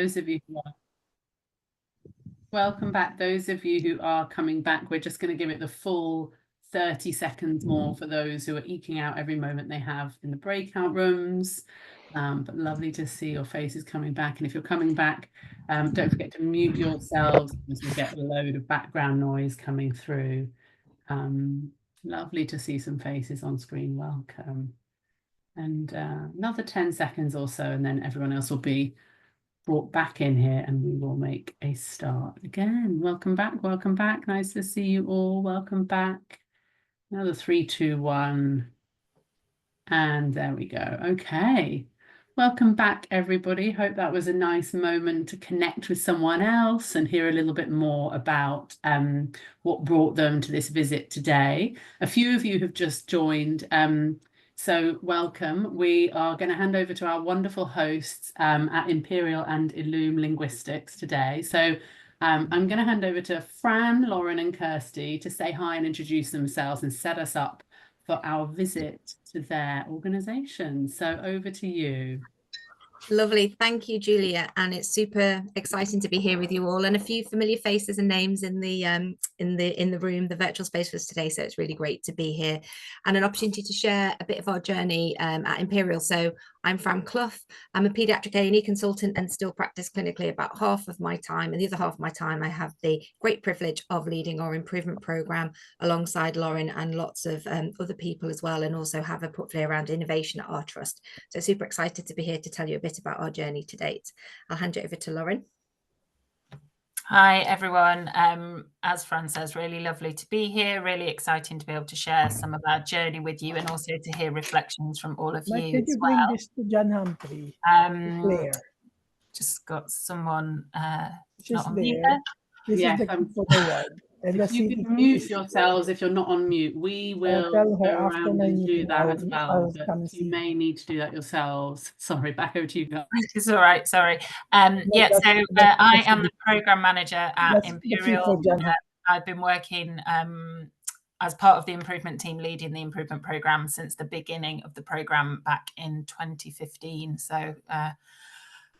those of you who are welcome back. Those of you who are coming back, we're just going to give it the full 30 seconds more for those who are eking out every moment they have in the breakout rooms. But lovely to see your faces coming back. And if you're coming back, don't forget to mute yourselves because we'll get a load of background noise coming through. Lovely to see some faces on screen. Welcome. And another 10 seconds or so, and then everyone else will be brought back in here and we will make a start again. Welcome back, welcome back. Nice to see you all. Welcome back. Another 3, 2, 1. And there we go. Okay. Welcome back, everybody. Hope that was a nice moment to connect with someone else and hear a little bit more about what brought them to this visit today. A few of you have just joined. So welcome. We are going to hand over to our wonderful hosts at Imperial and Illum Linguistics today. So I'm going to hand over to Fran, Lauren and Kirsty to say hi and introduce themselves and set us up for our visit to their organisation. So over to you. Lovely, thank you, Julia, and it's super exciting to be here with you all, and a few familiar faces and names in the room, the virtual space for us today. So it's really great to be here, and an opportunity to share a bit of our journey at Imperial. So I'm Fran Clough. I'm a paediatric A&E consultant and still practice clinically about half of my time, and the other half of my time I have the great privilege of leading our improvement programme alongside Lauren and lots of other people as well, and also have a portfolio around innovation at our trust. So super excited to be here to tell you a bit about our journey to date. I'll hand it over to Lauren. Hi everyone. As Fran says, really lovely to be here, really exciting to be able to share some of our journey with you and also to hear reflections from all of you Could you bring this to John Humphrey? Claire. Just got someone not on mute. Yeah, if you could mute yourselves if you're not on mute, we will go around and do that as well. But you may need to do that yourselves. Sorry, back over to you guys. It's all right, sorry. Yeah, so I am the programme manager at Imperial. I've been working as part of the improvement team, leading the improvement programme since the beginning of the programme back in 2015. So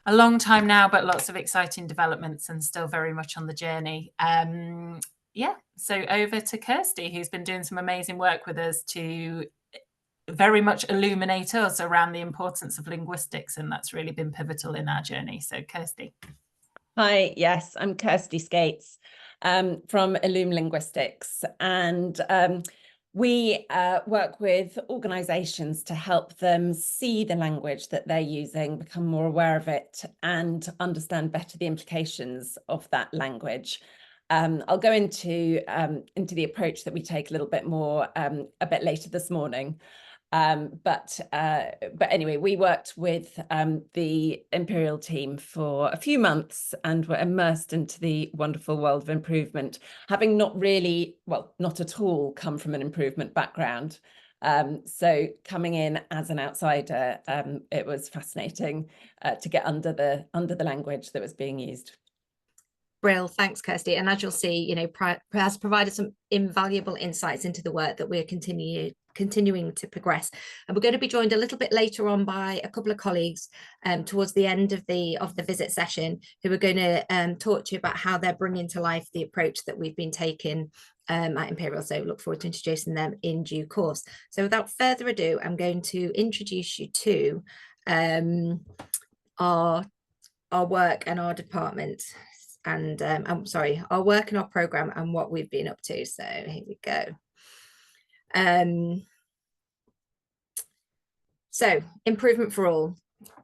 a long time now, but lots of exciting developments and still very much on the journey. Yeah, so over to Kirsty, who's been doing some amazing work with us to very much illuminate us around the importance of linguistics, and that's really been pivotal in our journey. So Kirsty. Hi, yes, I'm Kirsty Skates from Illum Linguistics, and we work with organisations to help them see the language that they're using, become more aware of it, and understand better the implications of that language. I'll go into the approach that we take a little bit more a bit later this morning. But anyway, we worked with the Imperial team for a few months and were immersed into the wonderful world of improvement, having not at all come from an improvement background. So coming in as an outsider, it was fascinating to get under the language that was being used. Brill, thanks, Kirsty. And as you'll see, has provided some invaluable insights into the work that we're continuing to progress. And we're going to be joined a little bit later on by a couple of colleagues towards the end of the visit session, who are going to talk to you about how they're bringing to life the approach that we've been taking at Imperial. So look forward to introducing them in due course. So without further ado, I'm going to introduce you to our work and our department. And I'm sorry, our work and our programme and what we've been up to. So here we go. So improvement for all,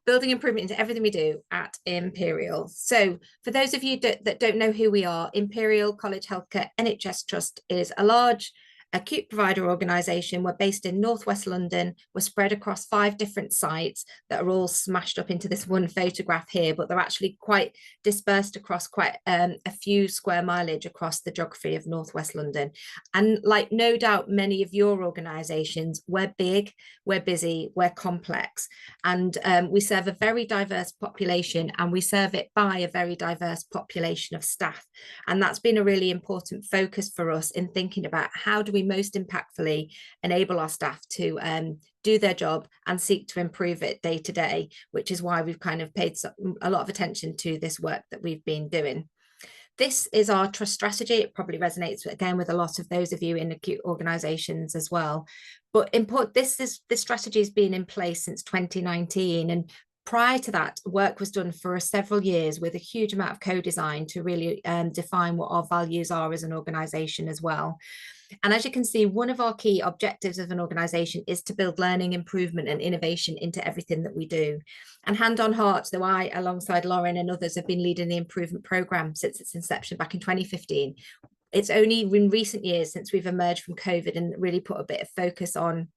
building improvement into everything we do at Imperial. So for those of you that don't know who we are, Imperial College Healthcare NHS Trust is a large acute provider organisation. We're based in northwest London. We're spread across 5 different sites that are all smashed up into this one photograph here, but they're actually quite dispersed across quite a few square mileage across the geography of northwest London. And like no doubt many of your organisations, we're big, we're busy, we're complex, and we serve a very diverse population, and we serve it by a very diverse population of staff. And that's been a really important focus for us in thinking about how do we we most impactfully enable our staff to do their job and seek to improve it day to day, which is why we've kind of paid a lot of attention to this work that we've been doing. This is our trust strategy. It probably resonates again with a lot of those of you in acute organisations as well. But this strategy has been in place since 2019, and prior to that, work was done for several years with a huge amount of co-design to really define what our values are as an organisation as well. And as you can see, one of our key objectives of an organisation is to build learning, improvement and innovation into everything that we do. And hand on heart, though I, alongside Lauren and others, have been leading the improvement programme since its inception back in 2015, it's only in recent years since we've emerged from COVID and really put a bit of focus on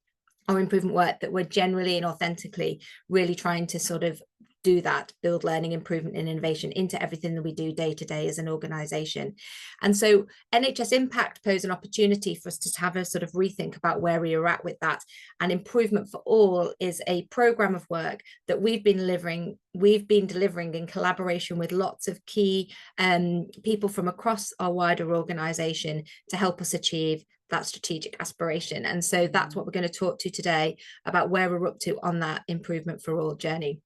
our improvement work that we're generally and authentically really trying to sort of do that, build learning, improvement and innovation into everything that we do day to day as an organisation. And so NHS Impact posed an opportunity for us to have a sort of rethink about where we are at with that. And Improvement for All is a programme of work that we've been delivering in collaboration with lots of key people from across our wider organisation to help us achieve that strategic aspiration. And so that's what we're going to talk to today about where we're up to on that Improvement for All journey.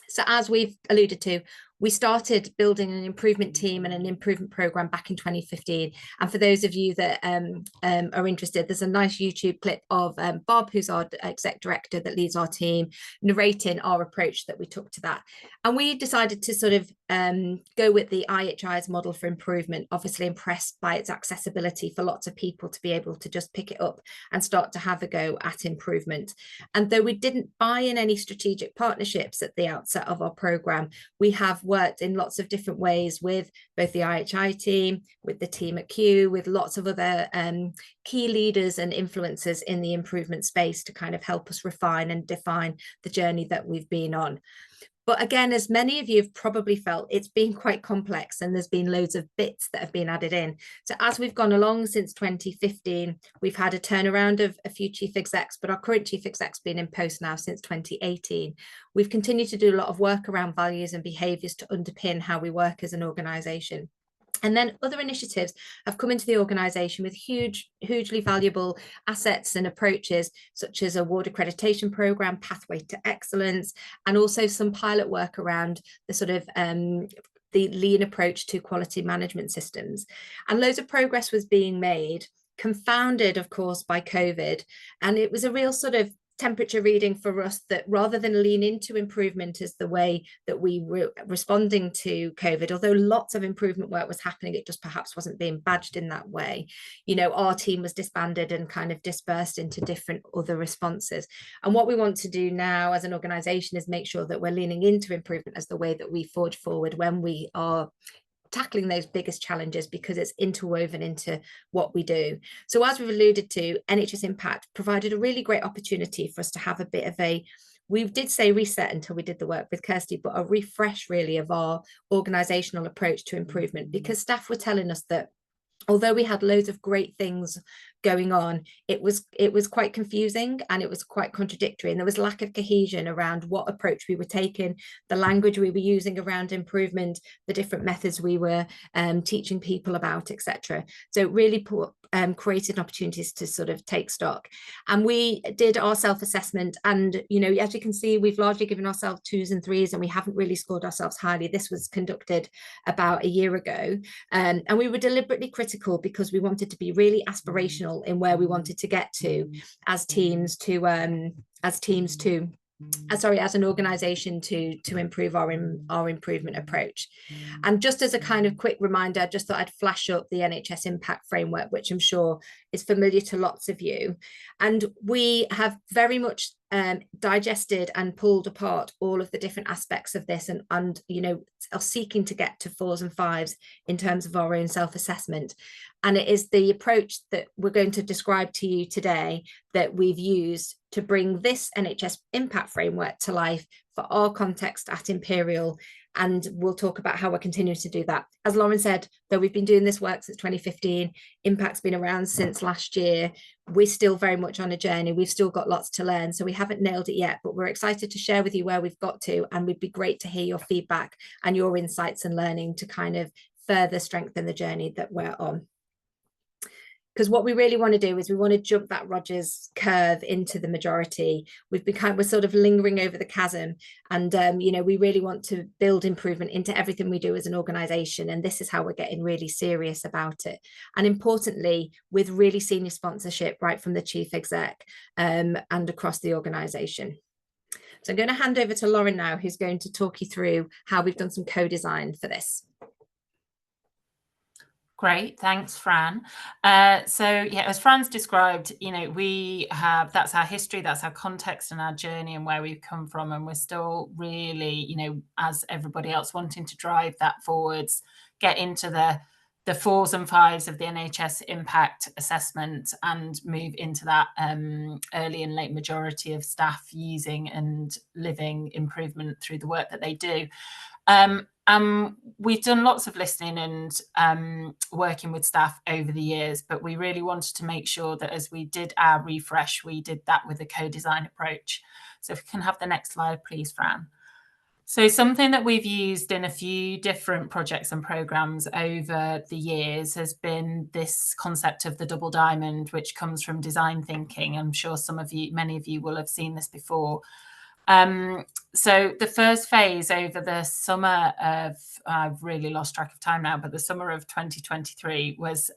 So as we've alluded to, we started building an improvement team and an improvement program back in 2015. And for those of you that are interested, there's a nice YouTube clip of Bob, who's our exec director that leads our team, narrating our approach that we took to that. And we decided to sort of go with the IHI's model for improvement, obviously impressed by its accessibility for lots of people to be able to just pick it up and start to have a go at improvement. And though we didn't buy in any strategic partnerships at the outset of our program, we have worked in lots of different ways with both the IHI team, with the team at Q, with lots of other key leaders and influencers in the improvement space to kind of help us refine and define the journey that we've been on. But again, as many of you have probably felt, it's been quite complex and there's been loads of bits that have been added in. So as we've gone along since 2015, we've had a turnaround of a few chief execs, but our current chief exec's been in post now since 2018. We've continued to do a lot of work around values and behaviours to underpin how we work as an organisation. And then other initiatives have come into the organisation with hugely valuable assets and approaches, such as a ward accreditation programme, Pathway to Excellence, and also some pilot work around the sort of the lean approach to quality management systems. And loads of progress was being made, confounded, of course, by COVID. And it was a real sort of temperature reading for us that rather than lean into improvement as the way that we were responding to COVID, although lots of improvement work was happening, it just perhaps wasn't being badged in that way. You know, our team was disbanded and kind of dispersed into different other responses. And what we want to do now as an organisation is make sure that we're leaning into improvement as the way that we forge forward when we are tackling those biggest challenges, because it's interwoven into what we do. So as we've alluded to, NHS Impact provided a really great opportunity for us to have a bit of a, we did say reset until we did the work with Kirsty, but a refresh really of our organisational approach to improvement, because staff were telling us that although we had loads of great things going on, it was quite confusing and it was quite contradictory, and there was lack of cohesion around what approach we were taking, the language we were using around improvement, the different methods we were teaching people about, etc. So it really created opportunities to sort of take stock. And we did our self-assessment, and you know, as you can see, we've largely given ourselves 2s and 3s, and we haven't really scored ourselves highly. This was conducted about a year ago, and we were deliberately critical because we wanted to be really aspirational in where we wanted to get to as teams to as an organisation to improve our improvement approach. And just as a kind of quick reminder, I just thought I'd flash up the NHS Impact framework, which I'm sure is familiar to lots of you. And we have very much digested and pulled apart all of the different aspects of this, and you know, are seeking to get to 4s and 5s in terms of our own self-assessment. And it is the approach that we're going to describe to you today that we've used to bring this NHS Impact framework to life for our context at Imperial. And we'll talk about how we're continuing to do that. As Lauren said, though we've been doing this work since 2015, Impact's been around since last year, we're still very much on a journey. We've still got lots to learn, so we haven't nailed it yet, but we're excited to share with you where we've got to, and we'd be great to hear your feedback and your insights and learning to kind of further strengthen the journey that we're on. because what we really want to do is we want to jump that Rogers curve into the majority. We're sort of lingering over the chasm, and you know, we really want to build improvement into everything we do as an organization, and this is how we're getting really serious about it. And importantly, with really senior sponsorship right from the chief exec and across the organization. So I'm going to hand over to Lauren now, who's going to talk you through how we've done some co-design for this. Great, thanks, Fran. So yeah, as Fran's described, you know, that's our history, that's our context and our journey and where we've come from, and we're still really, you know, as everybody else, wanting to drive that forwards, get into the 4s and 5s of the NHS IMPACT assessment and move into that early and late majority of staff using and living improvement through the work that they do. We've done lots of listening and working with staff over the years, but we really wanted to make sure that as we did our refresh, we did that with a co-design approach. So if we can have the next slide, please, Fran. So something that we've used in a few different projects and programs over the years has been this concept of the double diamond, which comes from design thinking. I'm sure many of you will have seen this before. So the first phase over the summer of, I've really lost track of time now, but the summer of 2023 was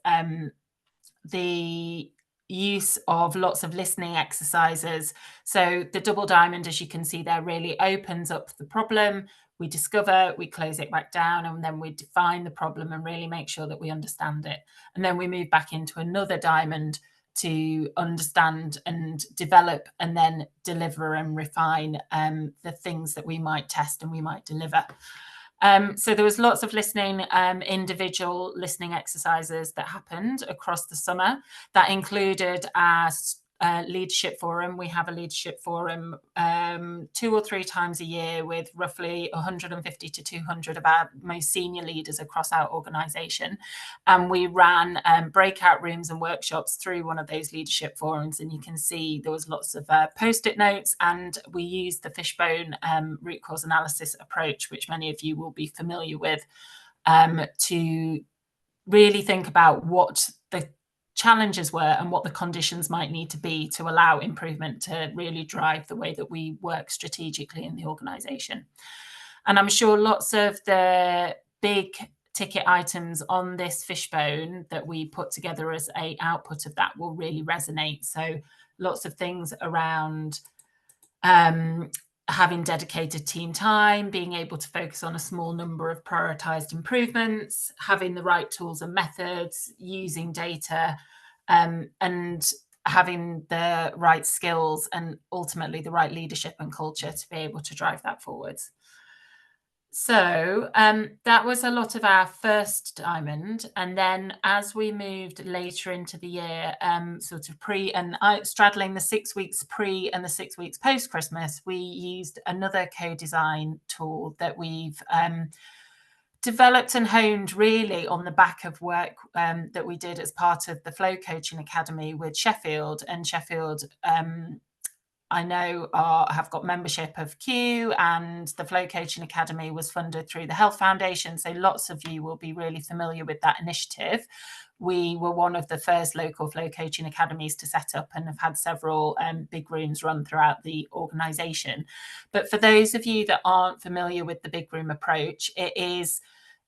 the use of lots of listening exercises. So the double diamond, as you can see there, really opens up the problem. We discover, we close it back down, and then we define the problem and really make sure that we understand it. And then we move back into another diamond to understand and develop and then deliver and refine the things that we might test and we might deliver. So there was lots of listening, individual listening exercises that happened across the summer. That included our leadership forum. We have a leadership forum 2 or 3 times a year with roughly 150 to 200 of our most senior leaders across our organisation. And we ran breakout rooms and workshops through one of those leadership forums. And you can see there was lots of post-it notes, and we used the fishbone root cause analysis approach, which many of you will be familiar with, to really think about what the challenges were and what the conditions might need to be to allow improvement to really drive the way that we work strategically in the organisation. And I'm sure lots of the big ticket items on this fishbone that we put together as an output of that will really resonate. So lots of things around having dedicated team time, being able to focus on a small number of prioritised improvements, having the right tools and methods, using data, and having the right skills and ultimately the right leadership and culture to be able to drive that forwards. So that was a lot of our first diamond. And then as we moved later into the year, sort of straddling the 6 weeks pre and the 6 weeks post Christmas, we used another co-design tool that we've developed and honed really on the back of work that we did as part of the Flow Coaching Academy with Sheffield. And Sheffield, I know have got membership of Q, and the Flow Coaching Academy was funded through the Health Foundation. So lots of you will be really familiar with that initiative. We were one of the first local Flow Coaching Academies to set up and have had several big rooms run throughout the organisation. But for those of you that aren't familiar with the big room approach, it is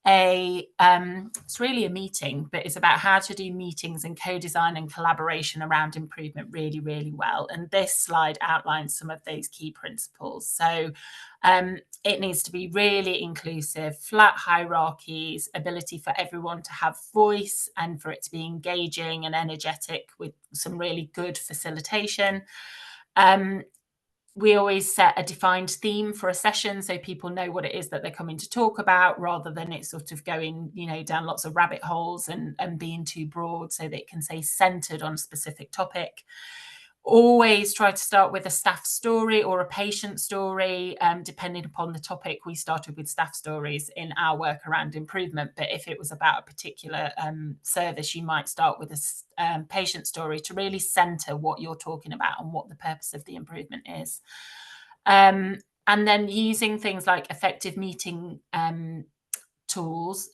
it's really a meeting, but it's about how to do meetings and co-design and collaboration around improvement really, really well. And this slide outlines some of those key principles. So it needs to be really inclusive, flat hierarchies, ability for everyone to have voice and for it to be engaging and energetic with some really good facilitation. We always set a defined theme for a session so people know what it is that they're coming to talk about, rather than it sort of going, down lots of rabbit holes and being too broad, so that it can say centered on a specific topic. Always try to start with a staff story or a patient story. Depending upon the topic, we started with staff stories in our work around improvement. But if it was about a particular service, you might start with a patient story to really center what you're talking about and what the purpose of the improvement is. And then using things like effective meeting tools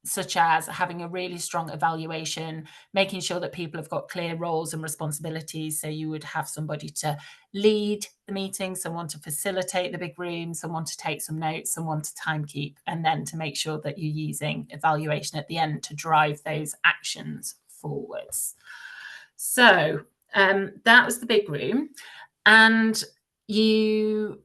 such as having a really strong evaluation, making sure that people have got clear roles and responsibilities. So you would have somebody to lead the meeting, someone to facilitate the big room, someone to take some notes, someone to timekeep, and then to make sure that you're using evaluation at the end to drive those actions forwards. So that was the big room, and you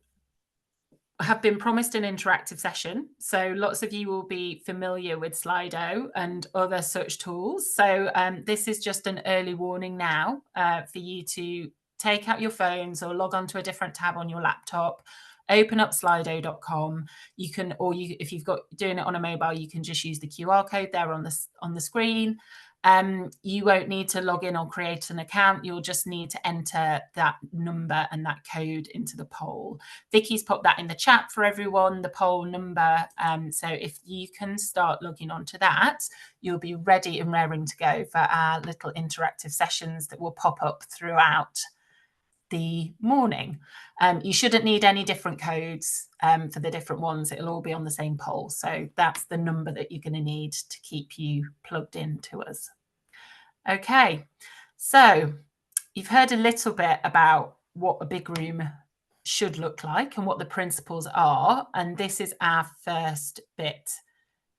have been promised an interactive session. So lots of you will be familiar with Slido and other such tools. So this is just an early warning now for you to take out your phones or log on to a different tab on your laptop, open up slido.com. You can, or if you've got doing it on a mobile, you can just use the QR code there on the screen. You won't need to log in or create an account. You'll just need to enter that number and that code into the poll. Vicky's popped that in the chat for everyone, the poll number. So if you can start logging on to that, you'll be ready and raring to go for our little interactive sessions that will pop up throughout the morning. You shouldn't need any different codes for the different ones. It'll all be on the same poll. So that's the number that you're going to need to keep you plugged into us. Okay, so you've heard a little bit about what a big room should look like and what the principles are. And this is our first bit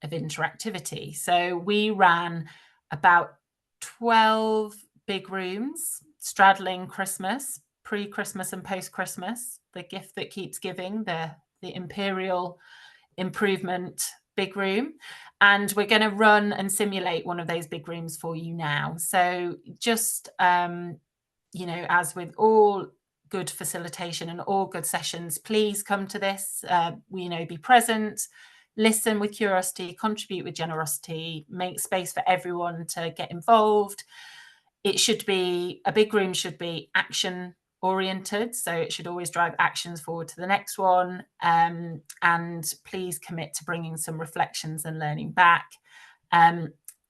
of interactivity. So we ran about 12 big rooms straddling Christmas, pre-Christmas and post-Christmas, the gift that keeps giving, the Imperial improvement big room. And we're going to run and simulate one of those big rooms for you now. So just, you know, as with all good facilitation and all good sessions, please come to this, you know, be present, listen with curiosity, contribute with generosity, make space for everyone to get involved. It should be, a big room should be action oriented, so it should always drive actions forward to the next one, and please commit to bringing some reflections and learning back.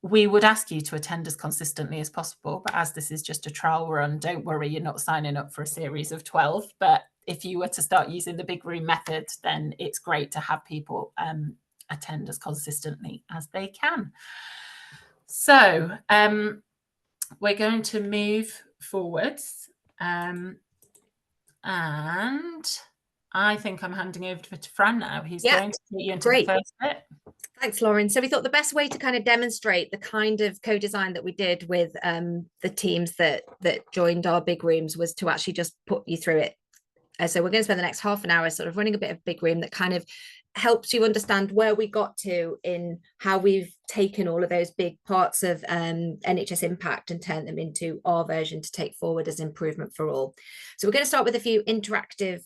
We would ask you to attend as consistently as possible, but as this is just a trial run, don't worry, you're not signing up for a series of 12. But if you were to start using the big room method, then it's great to have people attend as consistently as they can. So we're going to move forwards. And I think I'm handing over to Fran now. He's going to take you into the first bit. Thanks, Lauren. So we thought the best way to kind of demonstrate the kind of co-design that we did with the teams that joined our big rooms was to actually just put you through it. So we're going to spend the next half an hour sort of running a bit of big room that kind of helps you understand where we got to in how we've taken all of those big parts of NHS Impact and turned them into our version to take forward as improvement for all. So we're going to start with a few interactive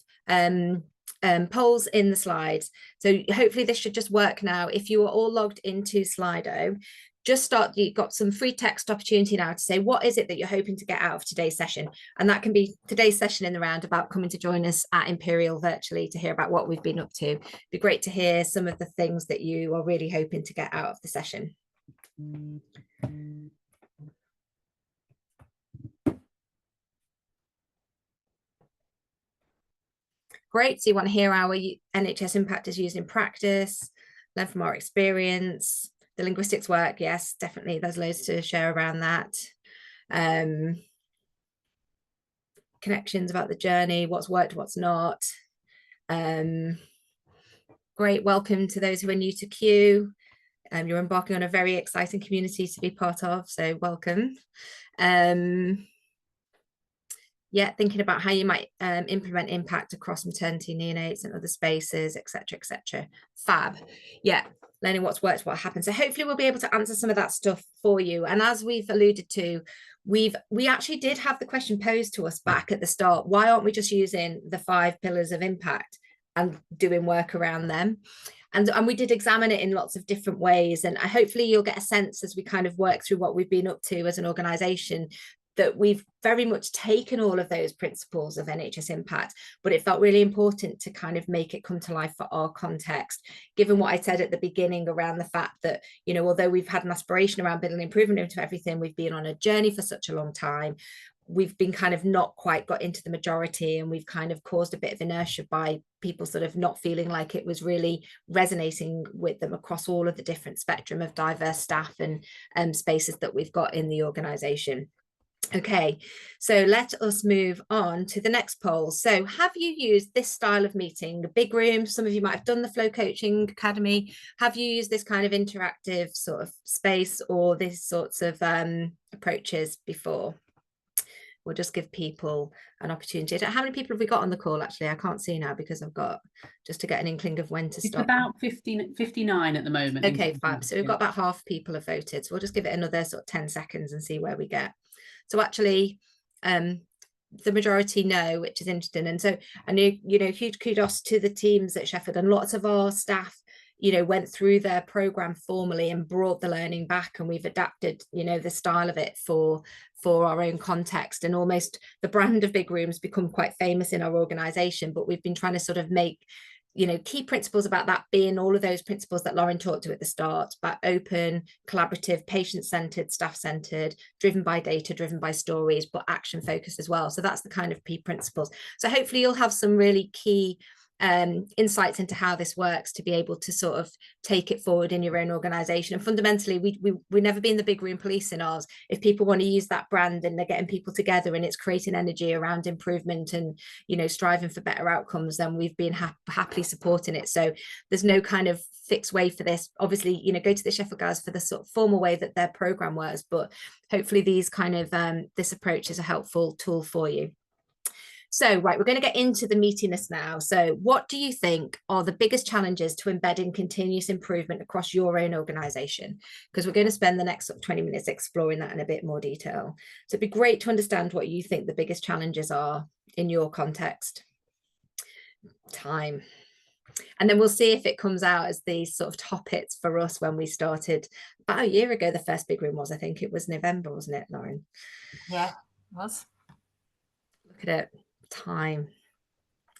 polls in the slides. So hopefully this should just work now. If you are all logged into Slido, just start, you've got some free text opportunity now to say, what is it that you're hoping to get out of today's session? And that can be today's session in the round about coming to join us at Imperial virtually to hear about what we've been up to. It'd be great to hear some of the things that you are really hoping to get out of the session. Great, so you want to hear how NHS Impact is used in practice, learn from our experience. The linguistics work, yes, definitely. There's loads to share around that. Connections about the journey, what's worked, what's not. Great, welcome to those who are new to Q. You're embarking on a very exciting community to be part of, so welcome. Yeah, thinking about how you might implement impact across maternity, neonates and other spaces, etc., etc. Fab. Yeah, learning what's worked, what happened. So hopefully we'll be able to answer some of that stuff for you. And as we've alluded to, we actually did have the question posed to us back at the start. Why aren't we just using the 5 pillars of impact and doing work around them? And we did examine it in lots of different ways. And hopefully you'll get a sense as we kind of work through what we've been up to as an organisation, that we've very much taken all of those principles of NHS Impact, but it felt really important to kind of make it come to life for our context, given what I said at the beginning around the fact that, you know, although we've had an aspiration around building improvement into everything, we've been on a journey for such a long time. we've been kind of not quite got into the majority, and we've kind of caused a bit of inertia by people sort of not feeling like it was really resonating with them across all of the different spectrum of diverse staff and spaces that we've got in the organisation. Okay, so let us move on to the next poll. So have you used this style of meeting, the big room? Some of you might have done the Flow Coaching Academy. Have you used this kind of interactive sort of space or these sorts of approaches before? We'll just give people an opportunity. How many people have we got on the call? Actually, I can't see now because I've got, just to get an inkling of when to stop. It's about 59 at the moment. Okay, fab. So we've got about half people have voted. So we'll just give it another sort of 10 seconds and see where we get. So actually, the majority no, which is interesting. And so, and you know, huge kudos to the teams at Sheffield, and lots of our staff, you know, went through their program formally and brought the learning back, and we've adapted, you know, the style of it for our own context. And almost the brand of big rooms become quite famous in our organization, but we've been trying to sort of make, you know, key principles about that being all of those principles that Lauren talked to at the start, about open, collaborative, patient-centered, staff-centered, driven by data, driven by stories, but action focused as well. So that's the kind of key principles. So hopefully you'll have some really key insights into how this works to be able to sort of take it forward in your own organization. And fundamentally, we've never been the big room police in ours. If people want to use that brand and they're getting people together and it's creating energy around improvement and, you know, striving for better outcomes, then we've been happily supporting it. So there's no kind of fixed way for this. Obviously, you know, go to the Sheffield guys for the sort of formal way that their program works, but hopefully these kind of this approach is a helpful tool for you. So, right, we're going to get into the meatiness now. So what do you think are the biggest challenges to embedding continuous improvement across your own organisation? Because we're going to spend the next sort of 20 minutes exploring that in a bit more detail. So it'd be great to understand what you think the biggest challenges are in your context. Time. And then we'll see if it comes out as these sort of top hits for us when we started about a year ago. The first big room was, I think it was November, wasn't it, Lauren? Yeah, it was. Look at it. Time,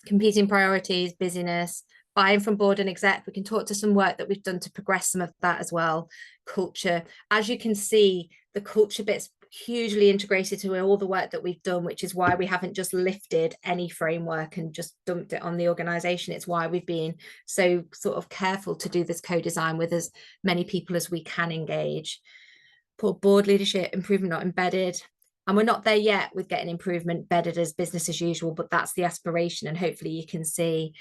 competing priorities, busyness, buy-in from board and exec. We can talk to some work that we've done to progress some of that as well. Culture, as you can see, the culture bit's hugely integrated to all the work that we've done, which is why we haven't just lifted any framework and just dumped it on the organization. It's why we've been so sort of careful to do this co-design with as many people as we can engage. Poor board leadership, improvement not embedded. And we're not there yet with getting improvement bedded as business as usual, but that's the aspiration. And hopefully you can see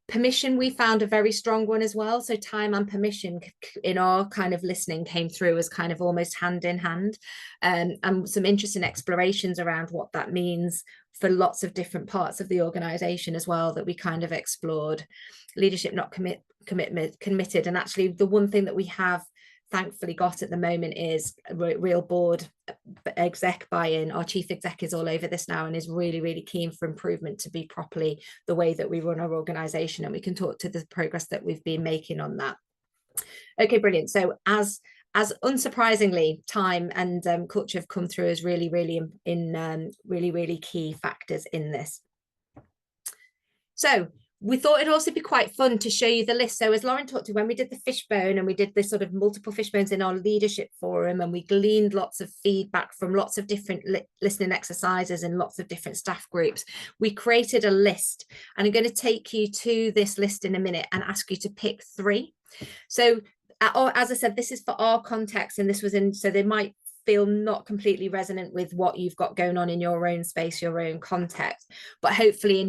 permission. We found a very strong one as well. So time and permission in our kind of listening came through as kind of almost hand in hand, and some interesting explorations around what that means for lots of different parts of the organization as well that we kind of explored. Leadership not committed. And actually the one thing that we have thankfully got at the moment is real board exec buy-in. Our chief exec is all over this now and is really, really keen for improvement to be properly the way that we run our organization, and we can talk to the progress that we've been making on that. Okay, brilliant. So as unsurprisingly, time and culture have come through as really, really really key factors in this. So we thought it'd also be quite fun to show you the list. So as Lauren talked to, when we did the fishbone and we did this sort of multiple fishbones in our leadership forum, and we gleaned lots of feedback from lots of different listening exercises and lots of different staff groups, we created a list. And I'm going to take you to this list in a minute and ask you to pick 3. So as I said, this is for our context, and this was in, so they might feel not completely resonant with what you've got going on in your own space, your own context, but hopefully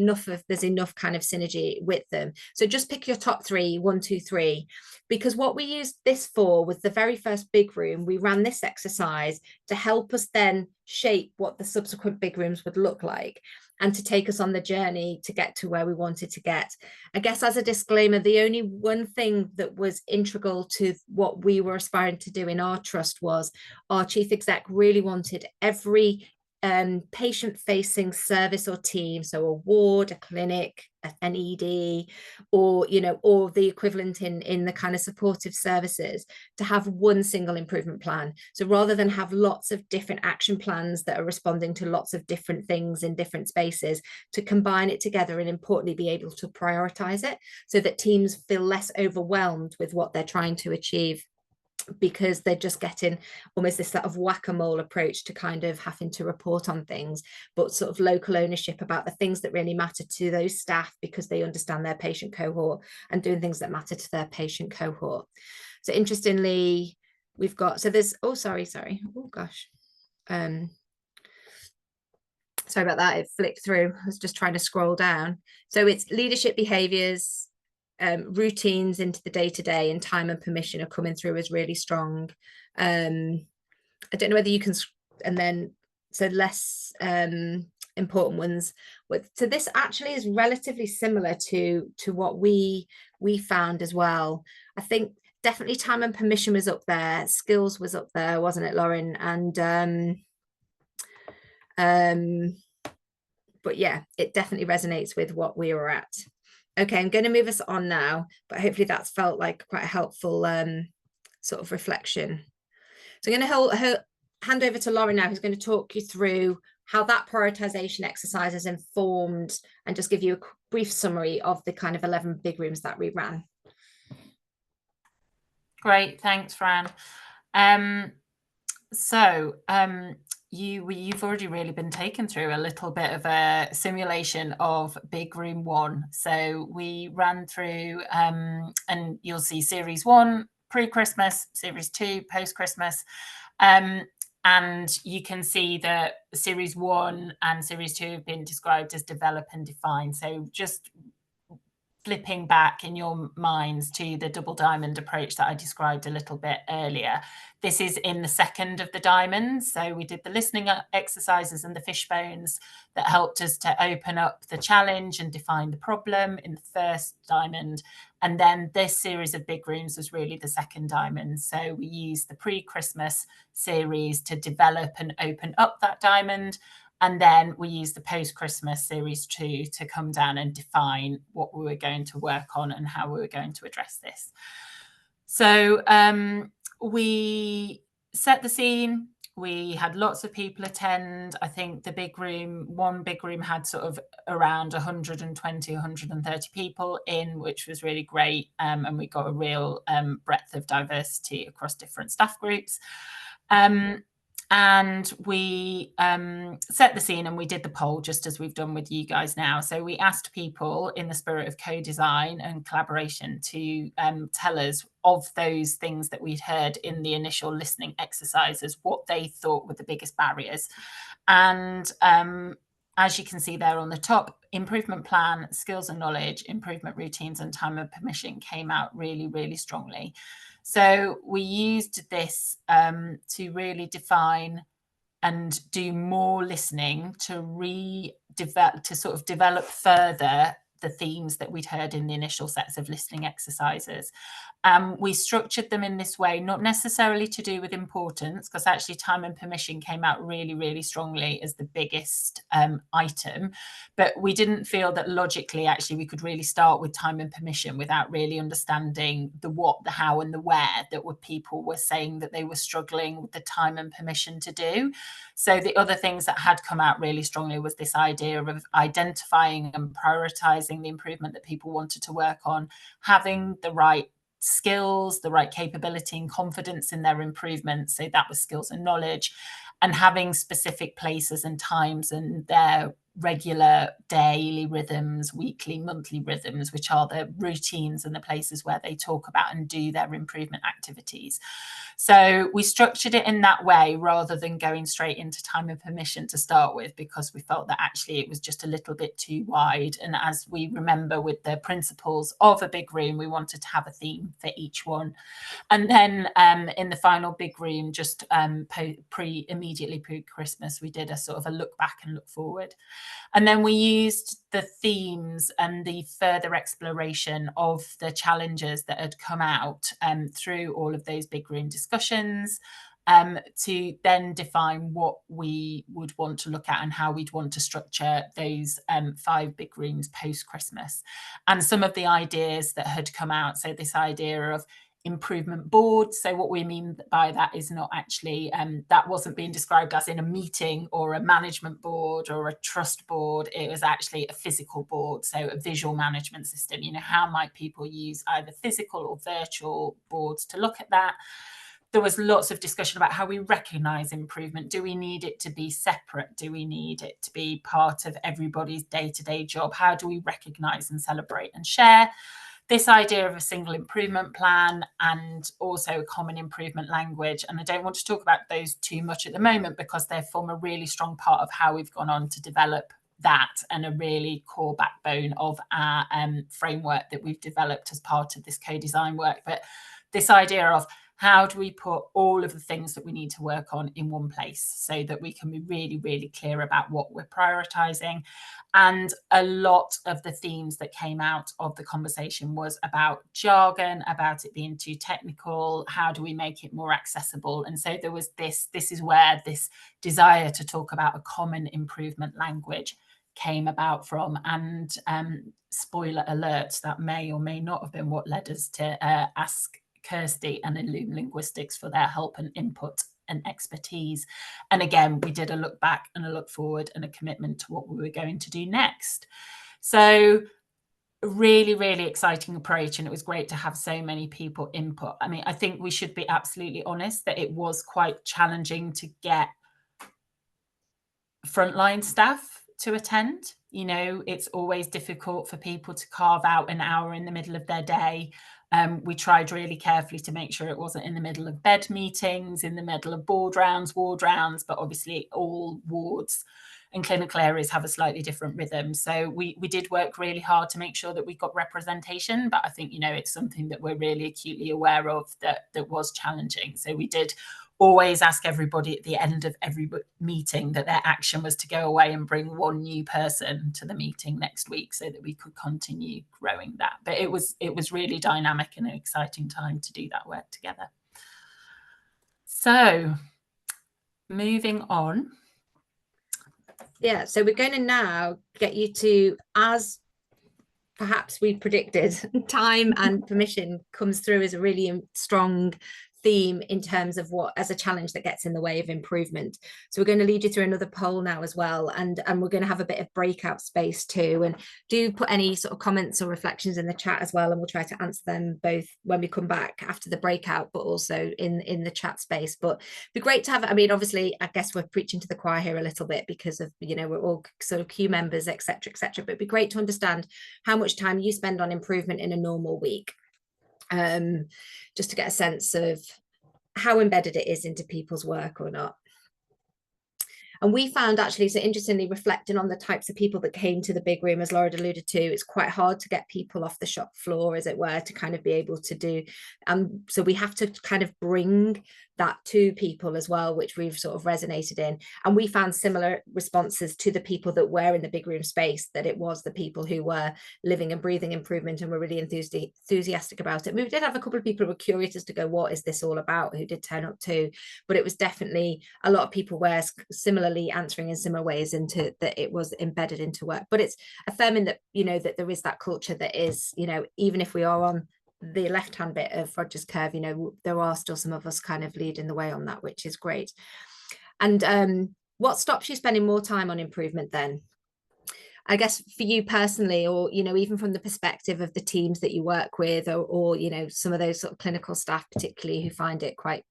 there's enough kind of synergy with them. So just pick your top 3, 1, 2, 3, because what we used this for was the very first big room. We ran this exercise to help us then shape what the subsequent big rooms would look like, and to take us on the journey to get to where we wanted to get. I guess as a disclaimer, the only one thing that was integral to what we were aspiring to do in our trust was our chief exec really wanted every patient-facing service or team, so a ward, a clinic, an ED, or or the equivalent in the kind of supportive services, to have one single improvement plan. So rather than have lots of different action plans that are responding to lots of different things in different spaces, to combine it together and importantly be able to prioritize it so that teams feel less overwhelmed with what they're trying to achieve. because they're just getting almost this sort of whack-a-mole approach to kind of having to report on things, but sort of local ownership about the things that really matter to those staff because they understand their patient cohort, and doing things that matter to their patient cohort. So interestingly, we've got, so there's, oh, sorry. Oh gosh. Sorry about that, it flicked through. I was just trying to scroll down. So it's leadership behaviors, routines into the day-to-day, and time and permission are coming through as really strong. I don't know whether you can, and then so less important ones. So this actually is relatively similar to what we found as well. I think definitely time and permission was up there, skills was up there, wasn't it, Lauren? And but yeah, it definitely resonates with what we were at. Okay, I'm going to move us on now, but hopefully that's felt like quite a helpful sort of reflection. So I'm going to hand over to Lauren now, who's going to talk you through how that prioritization exercise is informed, and just give you a brief summary of the kind of 11 big rooms that we ran. Great, thanks, Fran. You've already really been taken through a little bit of a simulation of Big Room 1. So we ran through, and you'll see Series 1 pre-Christmas, Series 2 post-Christmas, and you can see that Series 1 and Series 2 have been described as develop and define. So just flipping back in your minds to the double diamond approach that I described a little bit earlier. This is in the second of the diamonds. So we did the listening exercises and the fishbones that helped us to open up the challenge and define the problem in the first diamond. And then this series of big rooms was really the second diamond. So we used the pre-Christmas series to develop and open up that diamond. And then we used the post-Christmas Series 2 to come down and define what we were going to work on and how we were going to address this. So we set the scene. We had lots of people attend. I think the big room, one big room had sort of around 120, 130 people in, which was really great. And we got a real breadth of diversity across different staff groups. And we set the scene and we did the poll just as we've done with you guys now. So we asked people in the spirit of co-design and collaboration to tell us of those things that we'd heard in the initial listening exercises, what they thought were the biggest barriers. And as you can see there on the top, improvement plan, skills and knowledge, improvement routines, and time and permission came out really, really strongly. So we used this to really define and do more listening to sort of develop further the themes that we'd heard in the initial sets of listening exercises. We structured them in this way, not necessarily to do with importance, because actually time and permission came out really, really strongly as the biggest item. But we didn't feel that logically, actually, we could really start with time and permission without really understanding the what, the how, and the where that people were saying that they were struggling with the time and permission to do. So the other things that had come out really strongly was this idea of identifying and prioritizing the improvement that people wanted to work on, having the right skills, the right capability and confidence in their improvement. So that was skills and knowledge, and having specific places and times and their regular daily rhythms, weekly, monthly rhythms, which are the routines and the places where they talk about and do their improvement activities. So we structured it in that way rather than going straight into time and permission to start with, because we felt that actually it was just a little bit too wide. And as we remember with the principles of a big room, we wanted to have a theme for each one. And then in the final big room, just immediately pre-Christmas, we did a sort of a look back and look forward. And then we used the themes and the further exploration of the challenges that had come out through all of those big room discussions to then define what we would want to look at and how we'd want to structure those 5 big rooms post-Christmas. And some of the ideas that had come out, so this idea of improvement board. So what we mean by that is not actually, that wasn't being described as in a meeting or a management board or a trust board. It was actually a physical board, so a visual management system. You know, how might people use either physical or virtual boards to look at that? there was lots of discussion about how we recognise improvement. Do we need it to be separate? Do we need it to be part of everybody's day-to-day job? How do we recognise and celebrate and share? This idea of a single improvement plan and also a common improvement language. And I don't want to talk about those too much at the moment because they form a really strong part of how we've gone on to develop that and a really core backbone of our framework that we've developed as part of this co-design work. But this idea of how do we put all of the things that we need to work on in one place so that we can be really, really clear about what we're prioritising. And a lot of the themes that came out of the conversation was about jargon, about it being too technical. How do we make it more accessible? And so there was this is where this desire to talk about a common improvement language came about from. And spoiler alert, that may or may not have been what led us to ask Kirsty and Illume Linguistics for their help and input and expertise. And again, we did a look back and a look forward and a commitment to what we were going to do next. So really, really exciting approach. And it was great to have so many people input. I mean, I think we should be absolutely honest that it was quite challenging to get frontline staff to attend. You know, it's always difficult for people to carve out an hour in the middle of their day. We tried really carefully to make sure it wasn't in the middle of bed meetings, in the middle of ward rounds, but obviously all wards and clinical areas have a slightly different rhythm. So we did work really hard to make sure that we got representation, but I think, you know, it's something that we're really acutely aware of that was challenging. So we did always ask everybody at the end of every meeting that their action was to go away and bring one new person to the meeting next week so that we could continue growing that. But it was really dynamic and an exciting time to do that work together. So moving on. Yeah, so we're going to now get you to, as perhaps we predicted, time and permission comes through as a really strong theme in terms of what as a challenge that gets in the way of improvement. So we're going to lead you through another poll now as well, and we're going to have a bit of breakout space too, and do put any sort of comments or reflections in the chat as well, and we'll try to answer them both when we come back after the breakout but also in the chat space. But it'd be great to have, I mean, obviously I guess we're preaching to the choir here a little bit because of, you know, we're all sort of Q members, etc., but it'd be great to understand how much time you spend on improvement in a normal week. Just to get a sense of how embedded it is into people's work or not. And we found actually, so interestingly, reflecting on the types of people that came to the big room, as Laura alluded to, it's quite hard to get people off the shop floor, as it were, to kind of be able to do. So we have to kind of bring that to people as well, which we've sort of resonated in. And we found similar responses to the people that were in the big room space, that it was the people who were living and breathing improvement and were really enthusiastic about it. We did have a couple of people who were curious as to go, what is this all about, who did turn up too, but it was definitely a lot of people were similarly answering in similar ways into that it was embedded into work. But it's affirming that, you know, that there is that culture that is, you know, even if we are on the left-hand bit of Roger's curve, you know, there are still some of us kind of leading the way on that, which is great. And what stops you spending more time on improvement then? I guess for you personally, or, you know, even from the perspective of the teams that you work with, or you know, some of those sort of clinical staff particularly who find it quite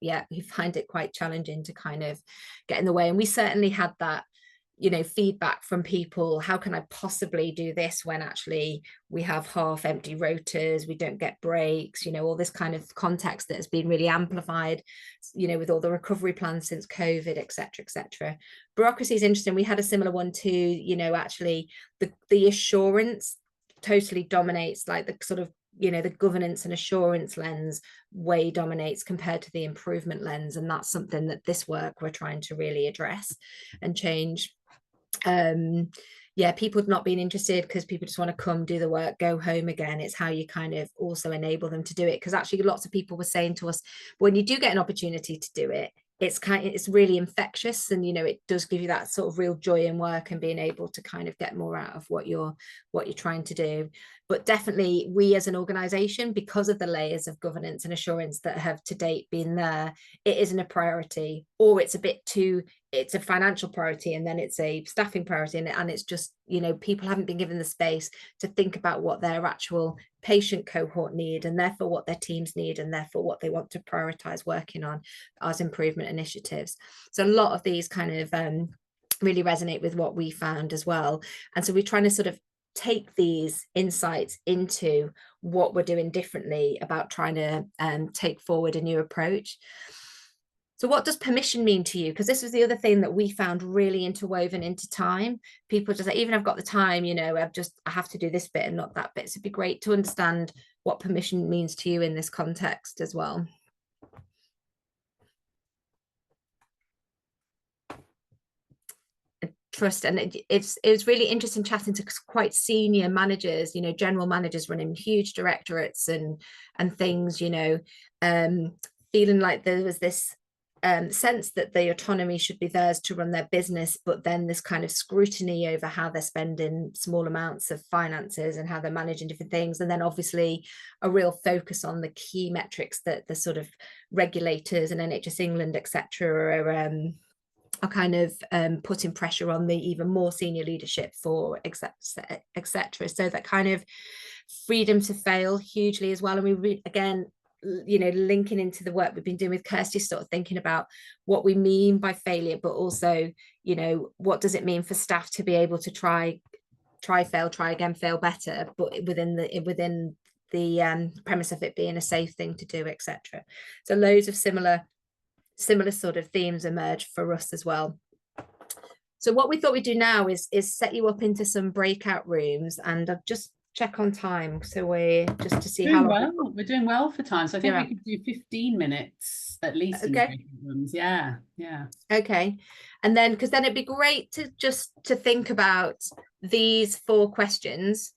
challenging to kind of get in the way. And we certainly had that, you know, feedback from people, how can I possibly do this when actually we have half empty rotors, we don't get breaks, you know, all this kind of context that has been really amplified, you know, with all the recovery plans since COVID, etc. Bureaucracy is interesting. We had a similar one too, you know, actually the assurance totally dominates, like the sort of, you know, the governance and assurance lens way dominates compared to the improvement lens. And that's something that this work we're trying to really address and change. Yeah, people not being interested because people just want to come do the work, go home again. It's how you kind of also enable them to do it, because actually lots of people were saying to us, when you do get an opportunity to do it, it's really infectious, and you know, it does give you that sort of real joy in work and being able to kind of get more out of what you're trying to do. But definitely we as an organization, because of the layers of governance and assurance that have to date been there, it isn't a priority, or it's a bit too it's a financial priority, and then it's a staffing priority, and it's just, you know, people haven't been given the space to think about what their actual patient cohort need, and therefore what their teams need, and therefore what they want to prioritize working on as improvement initiatives. So a lot of these kind of really resonate with what we found as well. And so we're trying to sort of take these insights into what we're doing differently about trying to take forward a new approach. So what does permission mean to you? Because this was the other thing that we found really interwoven into time. People just like, even I've got the time, you know, I have to do this bit and not that bit. So it'd be great to understand what permission means to you in this context as well. Trust, and it's really interesting chatting to quite senior managers, you know, general managers running huge directorates and things, you know, feeling like there was this sense that the autonomy should be theirs to run their business, but then this kind of scrutiny over how they're spending small amounts of finances and how they're managing different things, and then obviously a real focus on the key metrics that the sort of regulators and NHS England, etc., are kind of putting pressure on the even more senior leadership for, etc. So that kind of freedom to fail hugely as well. And we again, you know, linking into the work we've been doing with Kirsty, sort of thinking about what we mean by failure, but also, you know, what does it mean for staff to be able to try, fail, try again, fail better, but within the premise of it being a safe thing to do, etc. So loads of similar sort of themes emerge for us as well. So what we thought we'd do now is set you up into some breakout rooms, and I'll just check on time. So we're just to see how long we're doing well for time. So I think we could do 15 minutes at least in breakout rooms. Yeah. Okay. And then, because then it'd be great to just to think about these 4 questions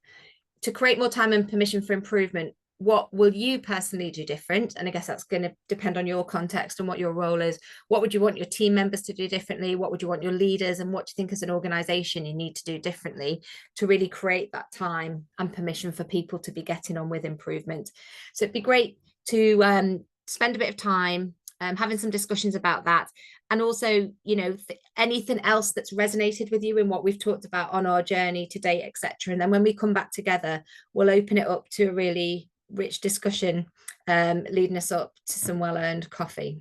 to create more time and permission for improvement. What will you personally do different? And I guess that's going to depend on your context and what your role is. What would you want your team members to do differently? What would you want your leaders, and what do you think as an organization you need to do differently to really create that time and permission for people to be getting on with improvement? So it'd be great to spend a bit of time having some discussions about that. And also, you know, anything else that's resonated with you in what we've talked about on our journey to date, etc. And then when we come back together, we'll open it up to a really rich discussion, leading us up to some well-earned coffee.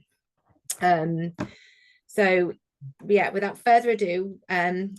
So yeah, without further ado,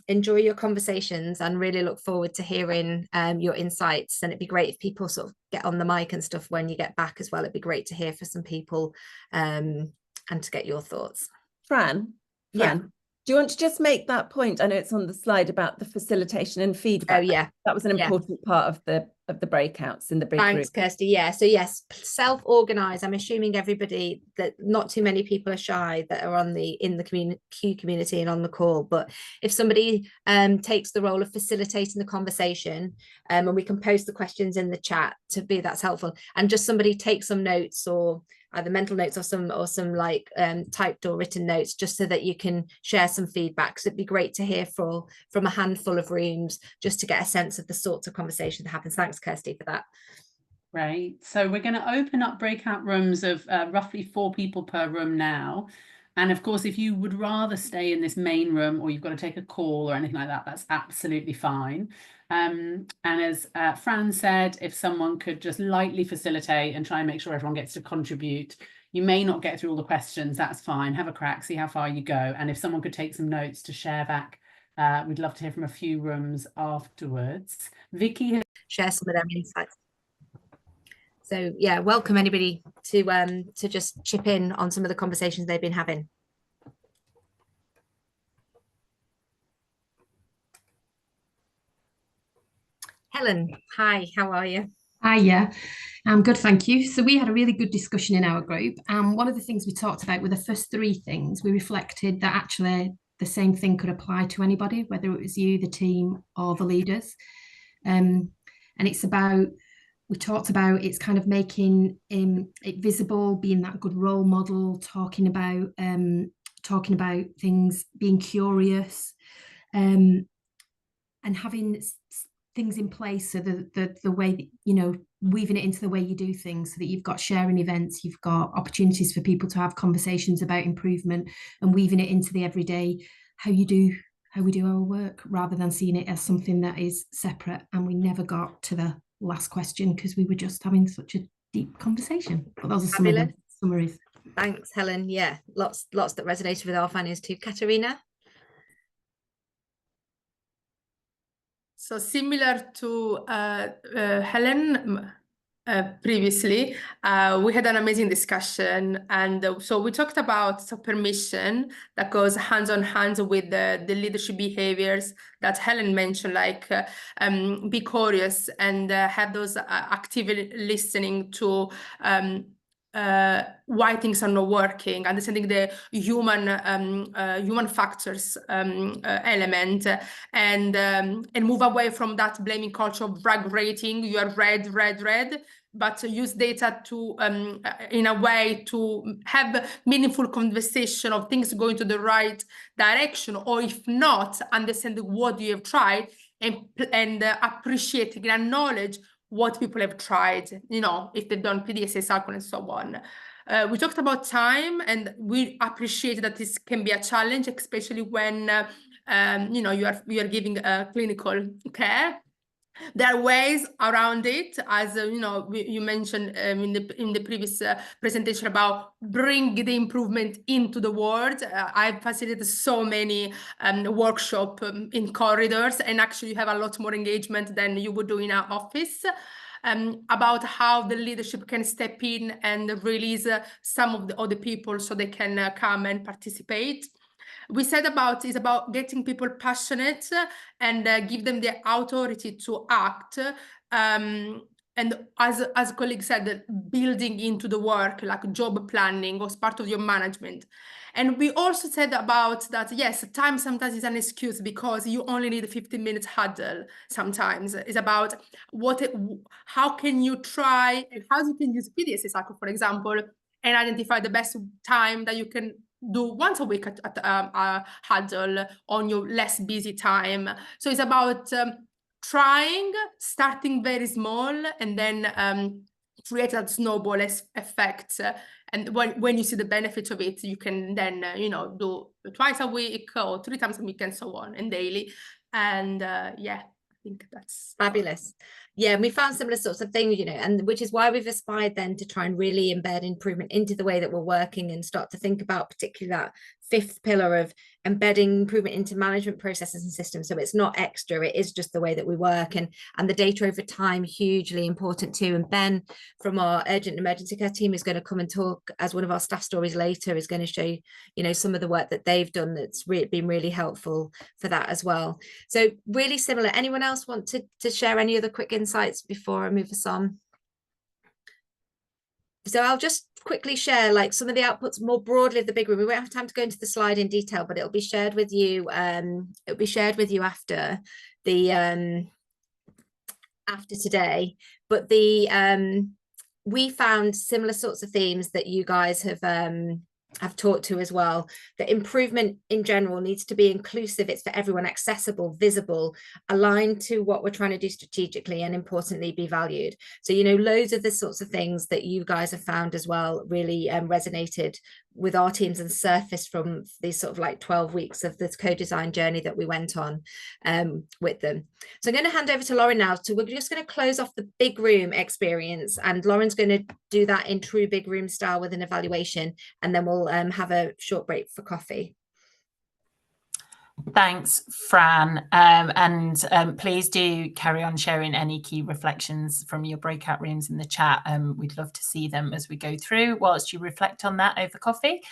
enjoy your conversations and really look forward to hearing your insights. And it'd be great if people sort of get on the mic and stuff when you get back as well. It'd be great to hear from some people and to get your thoughts. Fran, do you want to just make that point? I know it's on the slide about the facilitation and feedback. Oh yeah, that was an important part of the breakouts in the big Thanks, group. Kirsty. Yeah, so yes, self-organize. I'm assuming everybody, that not too many people are shy that are in the Q community and on the call, but if somebody takes the role of facilitating the conversation, and we can post the questions in the chat that's helpful, and just somebody take some notes, or either mental notes or some like typed or written notes, just so that you can share some feedback. So it'd be great to hear from a handful of rooms, just to get a sense of the sorts of conversation that happens. Thanks, Kirsty, for that. Right. So we're going to open up breakout rooms of roughly 4 people per room now. And of course, if you would rather stay in this main room, or you've got to take a call or anything like that, that's absolutely fine. And as Fran said, if someone could just lightly facilitate and try and make sure everyone gets to contribute. You may not get through all the questions, that's fine. Have a crack, see how far you go. And if someone could take some notes to share back, we'd love to hear from a few rooms afterwards. Vicky, share some of their insights. So yeah, welcome anybody to just chip in on some of the conversations they've been having. Helen, hi, how are you? Hi, yeah, I'm good, thank you. So we had a really good discussion in our group, and one of the things we talked about were the first 3 things. We reflected that actually the same thing could apply to anybody, whether it was you, the team, or the leaders. And it's about, we talked about, it's kind of making it visible, being that good role model, talking about things, being curious, and having things in place so the way that, you know, weaving it into the way you do things, so that you've got sharing events, you've got opportunities for people to have conversations about improvement, and weaving it into the everyday, how we do our work, rather than seeing it as something that is separate. And we never got to the last question because we were just having such a deep conversation. But those are some of the summaries. Thanks, Helen. Yeah, lots that resonated with our findings too. Katerina? So similar to Helen previously, we had an amazing discussion, and so we talked about permission that goes hands on hands with the leadership behaviors that Helen mentioned, like be curious and have those active listening to why things are not working, understanding the human factors element, and move away from that blaming culture of brag rating. You are red, but use data to in a way to have meaningful conversation of things going to the right direction, or if not, understand what you have tried and appreciate and acknowledge what people have tried, you know, if they've done PDSA cycle and so on. We talked about time, and we appreciate that this can be a challenge, especially when you know, you are giving clinical care. There are ways around it, as you know, you mentioned in the previous presentation about bring the improvement into the world. I've facilitated so many workshops in corridors, and actually you have a lot more engagement than you would do in our office. About how the leadership can step in and release some of the other people so they can come and participate. We said it's about getting people passionate and give them the authority to act. And as colleagues said, building into the work, like job planning was part of your management. And we also said about that, yes, time sometimes is an excuse because you only need a 15 minutes huddle. Sometimes it's about how can you try and how you can use PDSA cycle, for example, and identify the best time that you can do once a week at a huddle on your less busy time. So it's about trying, starting very small, and then create that snowball effect. And when you see the benefit of it, you can then you know, do twice a week or 3 times a week and so on, and daily. And yeah, I think that's fabulous. Yeah, and we found similar sorts of things, you know, and which is why we've aspired then to try and really embed improvement into the way that we're working, and start to think about particularly that 5th pillar of embedding improvement into management processes and systems. So it's not extra, it is just the way that we work, and the data over time, hugely important too. And Ben from our urgent and emergency care team is going to come and talk as one of our staff stories later, is going to show, you know, some of the work that they've done that's been really helpful for that as well. So really similar. Anyone else want to share any other quick insights before I move us on? So I'll just quickly share like some of the outputs more broadly of the big room. We won't have time to go into the slide in detail, but it'll be shared with you. It'll be shared with you after the after today. But the we found similar sorts of themes that you guys have talked to as well. That improvement in general needs to be inclusive, it's for everyone, accessible, visible, aligned to what we're trying to do strategically, and importantly be valued. So, you know, loads of the sorts of things that you guys have found as well really resonated with our teams and surfaced from these sort of like 12 weeks of this co-design journey that we went on with them. So I'm going to hand over to Lauren now. So we're just going to close off the big room experience, and Lauren's going to do that in true big room style with an evaluation, and then we'll have a short break for coffee. Thanks, Fran. And please do carry on sharing any key reflections from your breakout rooms in the chat. We'd love to see them as we go through whilst you reflect on that over coffee.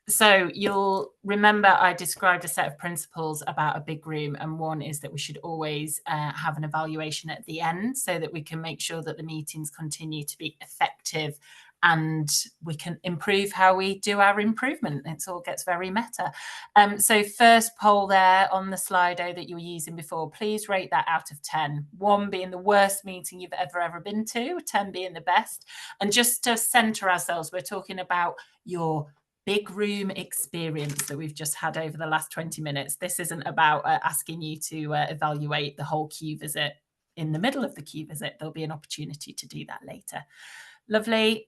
So you'll remember I described a set of principles about a big room, and one is that we should always have an evaluation at the end so that we can make sure that the meetings continue to be effective and we can improve how we do our improvement. It all gets very meta. So first poll there on the Slido that you were using before, please rate that out of 10. 1 being the worst meeting you've ever been to, 10 being the best. And just to center ourselves, we're talking about your big room experience that we've just had over the last 20 minutes. This isn't about asking you to evaluate the whole queue visit. in the middle of the Q visit, there'll be an opportunity to do that later. Lovely.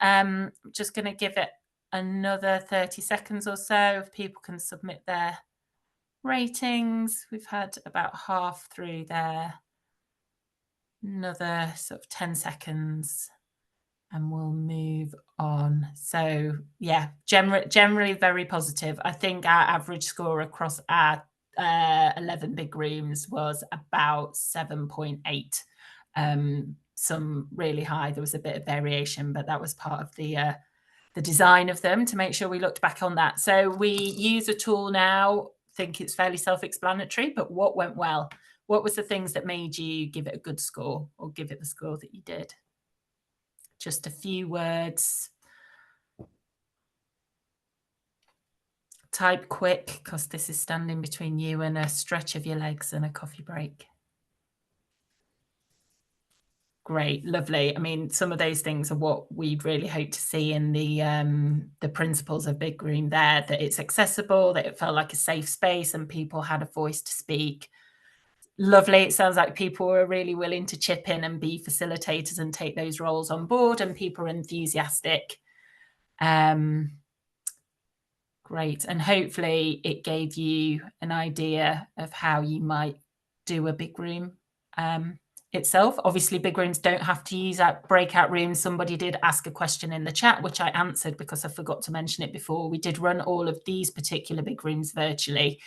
Just going to give it another 30 seconds or so if people can submit their ratings. We've had about half through there. Another sort of 10 seconds and we'll move on. So yeah, generally very positive. I think our average score across our 11 big rooms was about 7.8. Some really high. There was a bit of variation, but that was part of the design of them to make sure we looked back on that. So we use a tool now. I think it's fairly self-explanatory, but what went well? What was the things that made you give it a good score or give it the score that you did? Just a few words. Type quick, because this is standing between you and a stretch of your legs and a coffee break. Great, lovely. I mean, some of those things are what we'd really hope to see in the principles of Big Room there, that it's accessible, that it felt like a safe space and people had a voice to speak. Lovely. It sounds like people were really willing to chip in and be facilitators and take those roles on board, and people are enthusiastic. Great. And hopefully it gave you an idea of how you might do a big room itself. Obviously, big rooms don't have to use that breakout room. Somebody did ask a question in the chat, which I answered because I forgot to mention it before. We did run all of these particular big rooms virtually.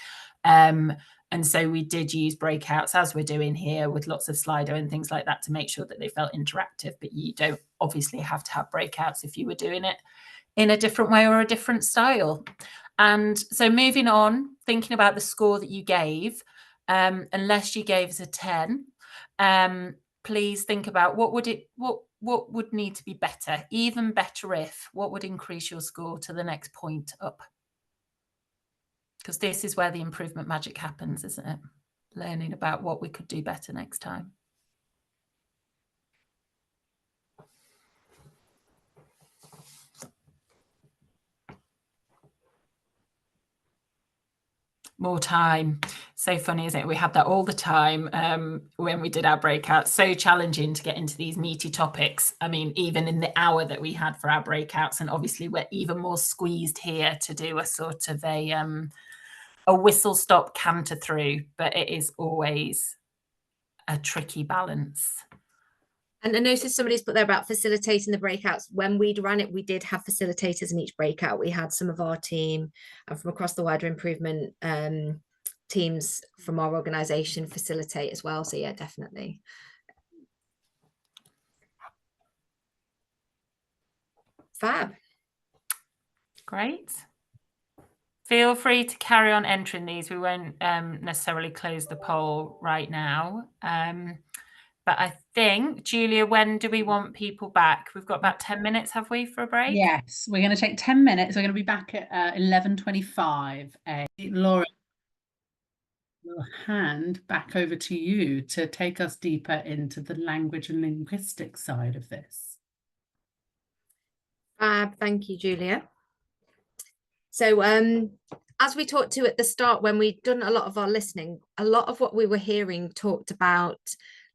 And so we did use breakouts, as we're doing here, with lots of Slido and things like that to make sure that they felt interactive. But you don't obviously have to have breakouts if you were doing it in a different way or a different style. And so moving on, thinking about the score that you gave, unless you gave us a 10, please think about what would need to be better, even better if, what would increase your score to the next point up? Because this is where the improvement magic happens, isn't it? Learning about what we could do better next time. More time. So funny, isn't it? We had that all the time when we did our breakouts. So challenging to get into these meaty topics. I mean, even in the hour that we had for our breakouts, and obviously we're even more squeezed here to do a sort of a whistle stop canter through, but it is always a tricky balance. And I noticed somebody's put there about facilitating the breakouts. When we'd ran it, we did have facilitators in each breakout. We had some of our team and from across the wider improvement teams from our organisation facilitate as well. So yeah, definitely. Fab. Great. Feel free to carry on entering these. We won't necessarily close the poll right now. But I think, Julia, when do we want people back? We've got about 10 minutes, have we, for a break? Yes, we're going to take 10 minutes. We're going to be back at 11:25. Laura, we'll hand back over to you to take us deeper into the language and linguistics side of this. Thank you, Julia. So as we talked to at the start, when we'd done a lot of our listening, a lot of what we were hearing talked about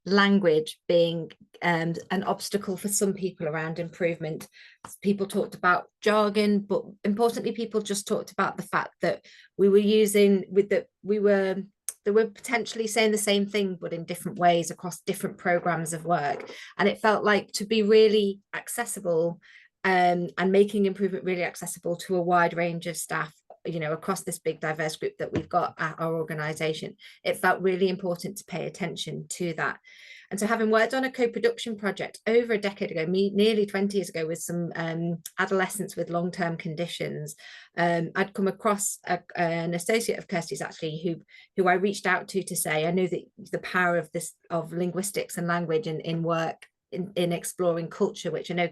language being an obstacle for some people around improvement. People talked about jargon, but importantly, people just talked about the fact that we were using they were potentially saying the same thing, but in different ways across different programs of work. And it felt like to be really accessible and making improvement really accessible to a wide range of staff, you know, across this big diverse group that we've got at our organisation, it felt really important to pay attention to that. And so having worked on a co-production project over a decade ago, nearly 20 years ago, with some adolescents with long-term conditions, I'd come across an associate of Kirsty's actually who I reached out to say, I know that the power of linguistics and language in work, in exploring culture, which I know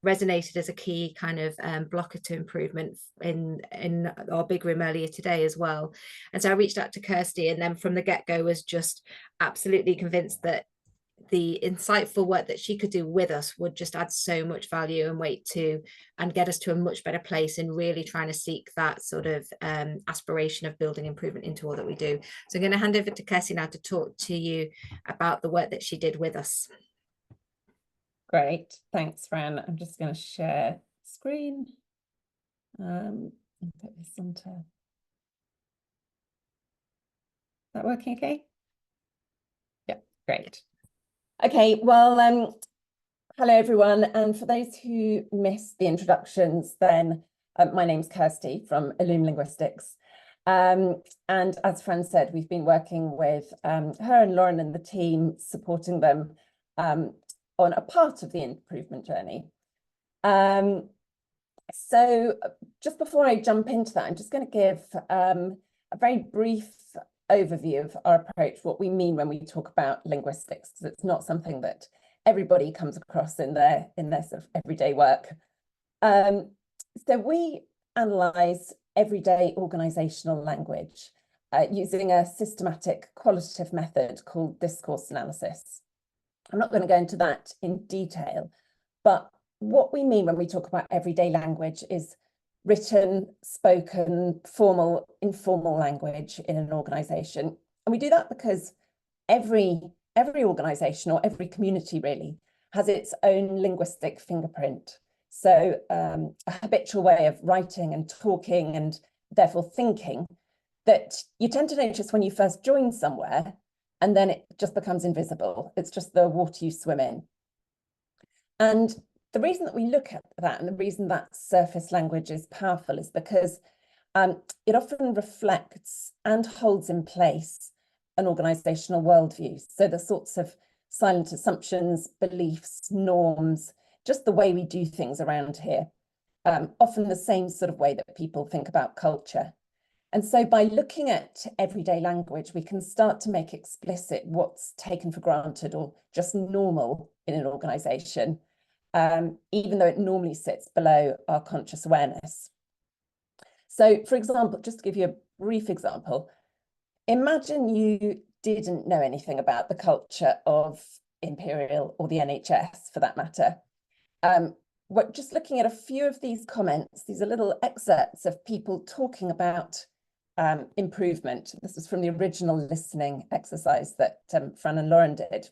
resonated as a key kind of blocker to improvement in our big room earlier today as well. And so I reached out to Kirsty, and then from the get-go was just absolutely convinced that the insightful work that she could do with us would just add so much value and weight to, and get us to a much better place in really trying to seek that sort of aspiration of building improvement into all that we do. So I'm going to hand over to Kirsty now to talk to you about the work that she did with us. Great, thanks, Fran. I'm just going to share screen and put this onto. Is that working okay? Yeah, great. Okay, well, hello everyone, and for those who missed the introductions, then my name's Kirsty from Illum Linguistics, and as Fran said, we've been working with her and Lauren and the team, supporting them on a part of the improvement journey. So just before I jump into that, I'm just going to give a very brief overview of our approach, what we mean when we talk about linguistics, because it's not something that everybody comes across in their sort of everyday work. So we analyse everyday organisational language using a systematic qualitative method called discourse analysis. I'm not going to go into that in detail, but what we mean when we talk about everyday language is written, spoken, formal, informal language in an organisation. And we do that because every organisation, or every community really, has its own linguistic fingerprint. So a habitual way of writing and talking and therefore thinking that you tend to notice when you first join somewhere, and then it just becomes invisible. It's just the water you swim in. And the reason that we look at that, and the reason that surface language is powerful, is because it often reflects and holds in place an organisational worldview. So the sorts of silent assumptions, beliefs, norms, just the way we do things around here, often the same sort of way that people think about culture. And so by looking at everyday language, we can start to make explicit what's taken for granted or just normal in an organisation, even though it normally sits below our conscious awareness. So, for example, just to give you a brief example, imagine you didn't know anything about the culture of Imperial or the NHS, for that matter. Just looking at a few of these comments, these are little excerpts of people talking about improvement. This was from the original listening exercise that Fran and Lauren did.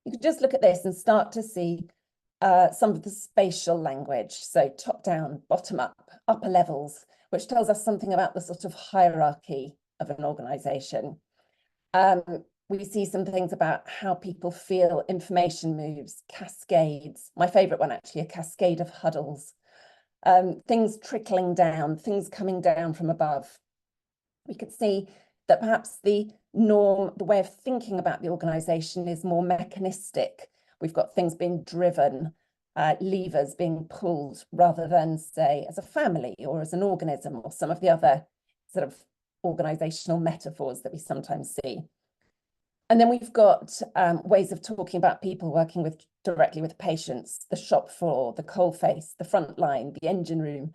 You could just look at this and start to see some of the spatial language, so top down, bottom up, upper levels, which tells us something about the sort of hierarchy of an organisation. We see some things about how people feel information moves, cascades. My favourite one, actually, a cascade of huddles, things trickling down, things coming down from above. We could see that perhaps the norm, the way of thinking about the organisation is more mechanistic. We've got things being driven, levers being pulled, rather than, say, as a family or as an organism, or some of the other sort of organisational metaphors that we sometimes see. And then we've got ways of talking about people working directly with patients, the shop floor, the coalface, the front line, the engine room.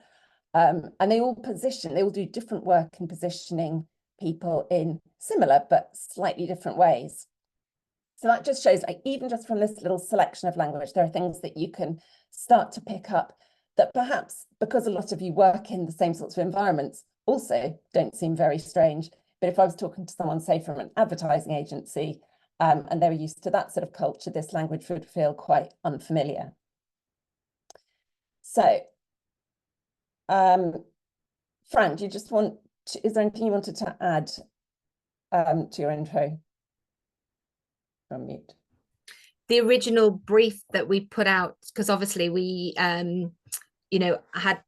And they all do different work in positioning people in similar but slightly different ways. So that just shows, like, even just from this little selection of language, there are things that you can start to pick up that perhaps, because a lot of you work in the same sorts of environments, also don't seem very strange. But if I was talking to someone, say, from an advertising agency, and they were used to that sort of culture, this language would feel quite unfamiliar. So, Fran, do you just is there anything you wanted to add to your intro? On mute. The original brief that we put out, because obviously we, you know, had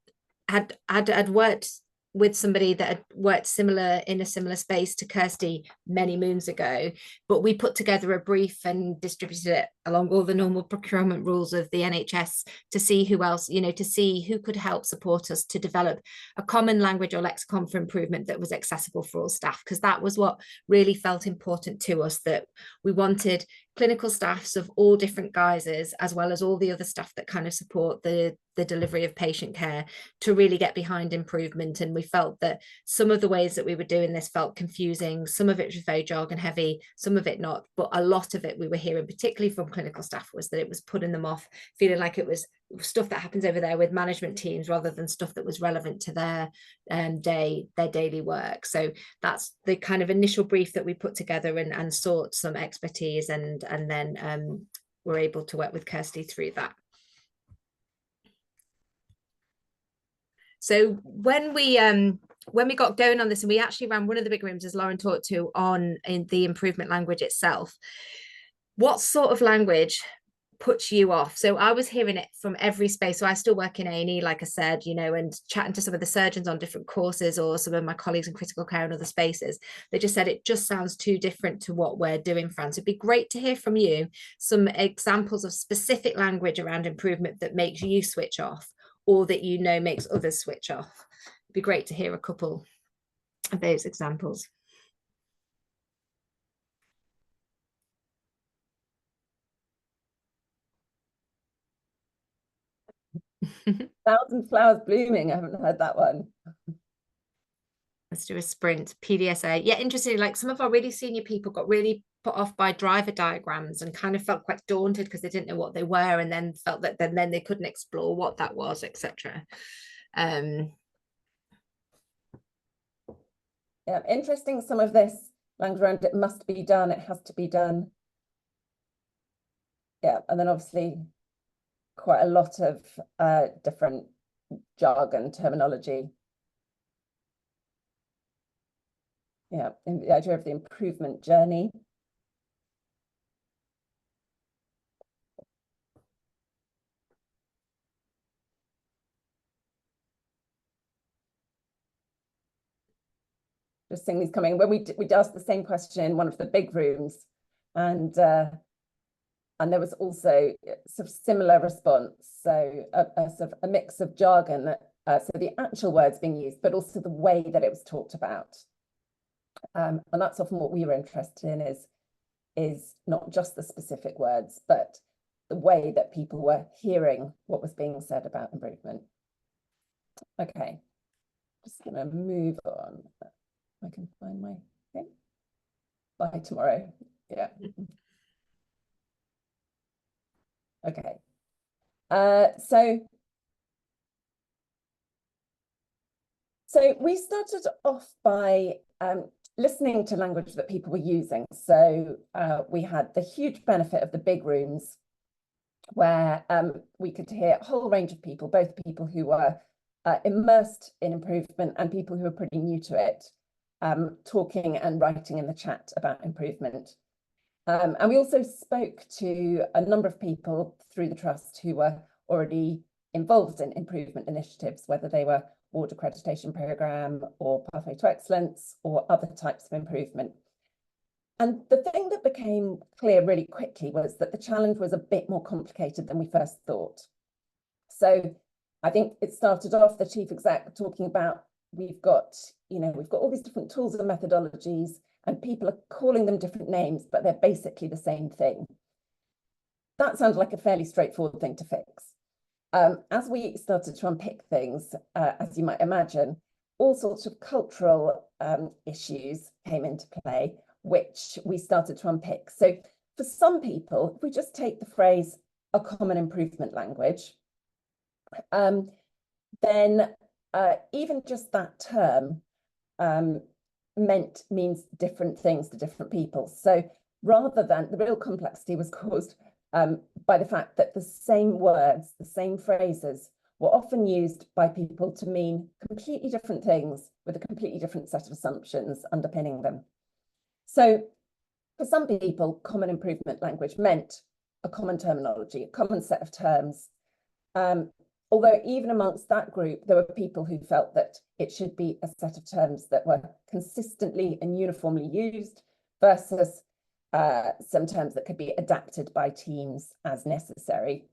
worked with somebody that had worked in a similar space to Kirsty many moons ago, but we put together a brief and distributed it along all the normal procurement rules of the NHS to see who else, to see who could help support us to develop a common language or lexicon for improvement that was accessible for all staff, because that was what really felt important to us, that we wanted clinical staffs of all different guises, as well as all the other staff that kind of support the delivery of patient care, to really get behind improvement. And we felt that some of the ways that we were doing this felt confusing, some of it was very jargon heavy, some of it not, but a lot of it we were hearing, particularly from clinical staff, was that it was putting them off, feeling like it was stuff that happens over there with management teams rather than stuff that was relevant to their daily work. So that's the kind of initial brief that we put together and sought some expertise, and then we're able to work with Kirsty through that. So when we got going on this, and we actually ran one of the big rooms, as Lauren talked to, in the improvement language itself, what sort of language puts you off? So I was hearing it from every space. So I still work in A&E, like I said, and chatting to some of the surgeons on different courses, or some of my colleagues in critical care and other spaces, they just said it just sounds too different to what we're doing, Fran. So it'd be great to hear from you some examples of specific language around improvement that makes you switch off, or that makes others switch off. It'd be great to hear a couple of those examples. Thousand flowers blooming. I haven't heard that one. Let's do a sprint. PDSA. Yeah, interesting. Like some of our really senior people got really put off by driver diagrams and kind of felt quite daunted because they didn't know what they were, and then felt that then they couldn't explore what that was, etc. Yeah, interesting. Some of this language around it must be done, it has to be done. Yeah, and then obviously quite a lot of different jargon terminology. Yeah, and the idea of the improvement journey. Just seeing these coming. When we asked the same question in one of the big rooms, and there was also sort of similar response. So a sort of a mix of jargon, so the actual words being used, but also the way that it was talked about. And that's often what we were interested in, is not just the specific words, but the way that people were hearing what was being said about improvement. Okay, just gonna move on. I can find my thing. Bye tomorrow. Yeah. Okay. So we started off by listening to language that people were using. So we had the huge benefit of the big rooms, where we could hear a whole range of people, both people who were immersed in improvement and people who were pretty new to it, talking and writing in the chat about improvement. And we also spoke to a number of people through the Trust who were already involved in improvement initiatives, whether they were Ward Accreditation Programme or Pathway to Excellence or other types of improvement. And the thing that became clear really quickly was that the challenge was a bit more complicated than we first thought. So I think it started off, the chief exec talking about, we've got all these different tools and methodologies, and people are calling them different names, but they're basically the same thing. That sounded like a fairly straightforward thing to fix. As we started to unpick things, as you might imagine, all sorts of cultural issues came into play, which we started to unpick. So for some people, if we just take the phrase, a common improvement language, then even just that term means different things to different people. So rather than, the real complexity was caused by the fact that the same words, the same phrases were often used by people to mean completely different things with a completely different set of assumptions underpinning them. So for some people, common improvement language meant a common terminology, a common set of terms. Although even amongst that group, there were people who felt that it should be a set of terms that were consistently and uniformly used, versus some terms that could be adapted by teams as necessary.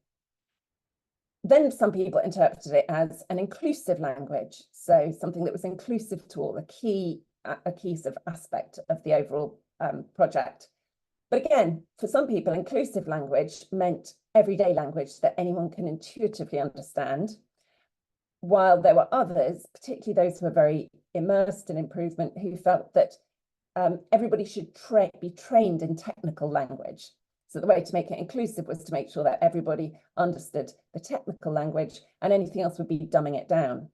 Then some people interpreted it as an inclusive language, so something that was inclusive to all, a key sort of aspect of the overall project. But again, for some people, inclusive language meant everyday language that anyone can intuitively understand, while there were others, particularly those who were very immersed in improvement, who felt that everybody should be trained in technical language. So the way to make it inclusive was to make sure that everybody understood the technical language and anything else would be dumbing it down.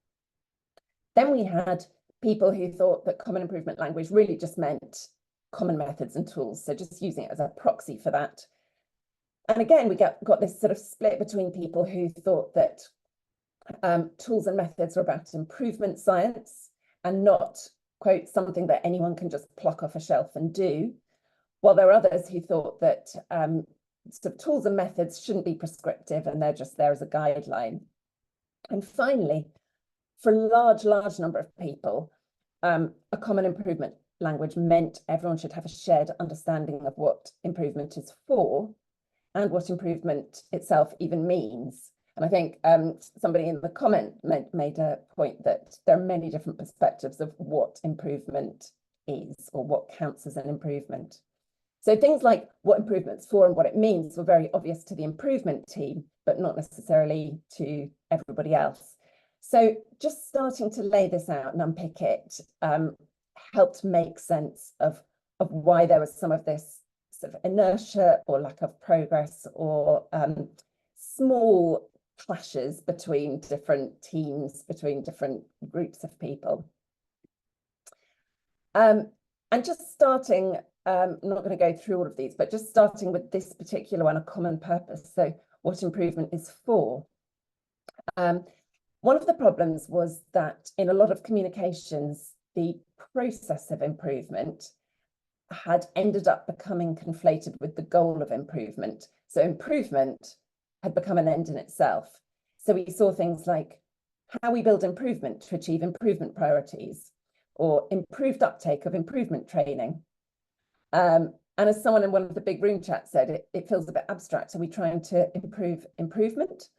Then we had people who thought that common improvement language really just meant common methods and tools, so just using it as a proxy for that. And again, we got this sort of split between people who thought that tools and methods were about improvement science and not, quote, something that anyone can just pluck off a shelf and do, while there were others who thought that sort of tools and methods shouldn't be prescriptive and they're just there as a guideline. And finally, for a large number of people, a common improvement language meant everyone should have a shared understanding of what improvement is for and what improvement itself even means. And I think somebody in the comment made a point that there are many different perspectives of what improvement is or what counts as an improvement. So things like what improvement's for and what it means were very obvious to the improvement team, but not necessarily to everybody else. So just starting to lay this out and unpick it helped make sense of why there was some of this sort of inertia or lack of progress or small clashes between different teams, between different groups of people. And just starting, I'm not going to go through all of these, but just starting with this particular one, a common purpose. So what improvement is for. One of the problems was that in a lot of communications, the process of improvement had ended up becoming conflated with the goal of improvement. So improvement had become an end in itself. So we saw things like how we build improvement to achieve improvement priorities or improved uptake of improvement training. And as someone in one of the big room chats said, it feels a bit abstract. Are we trying to improve improvement?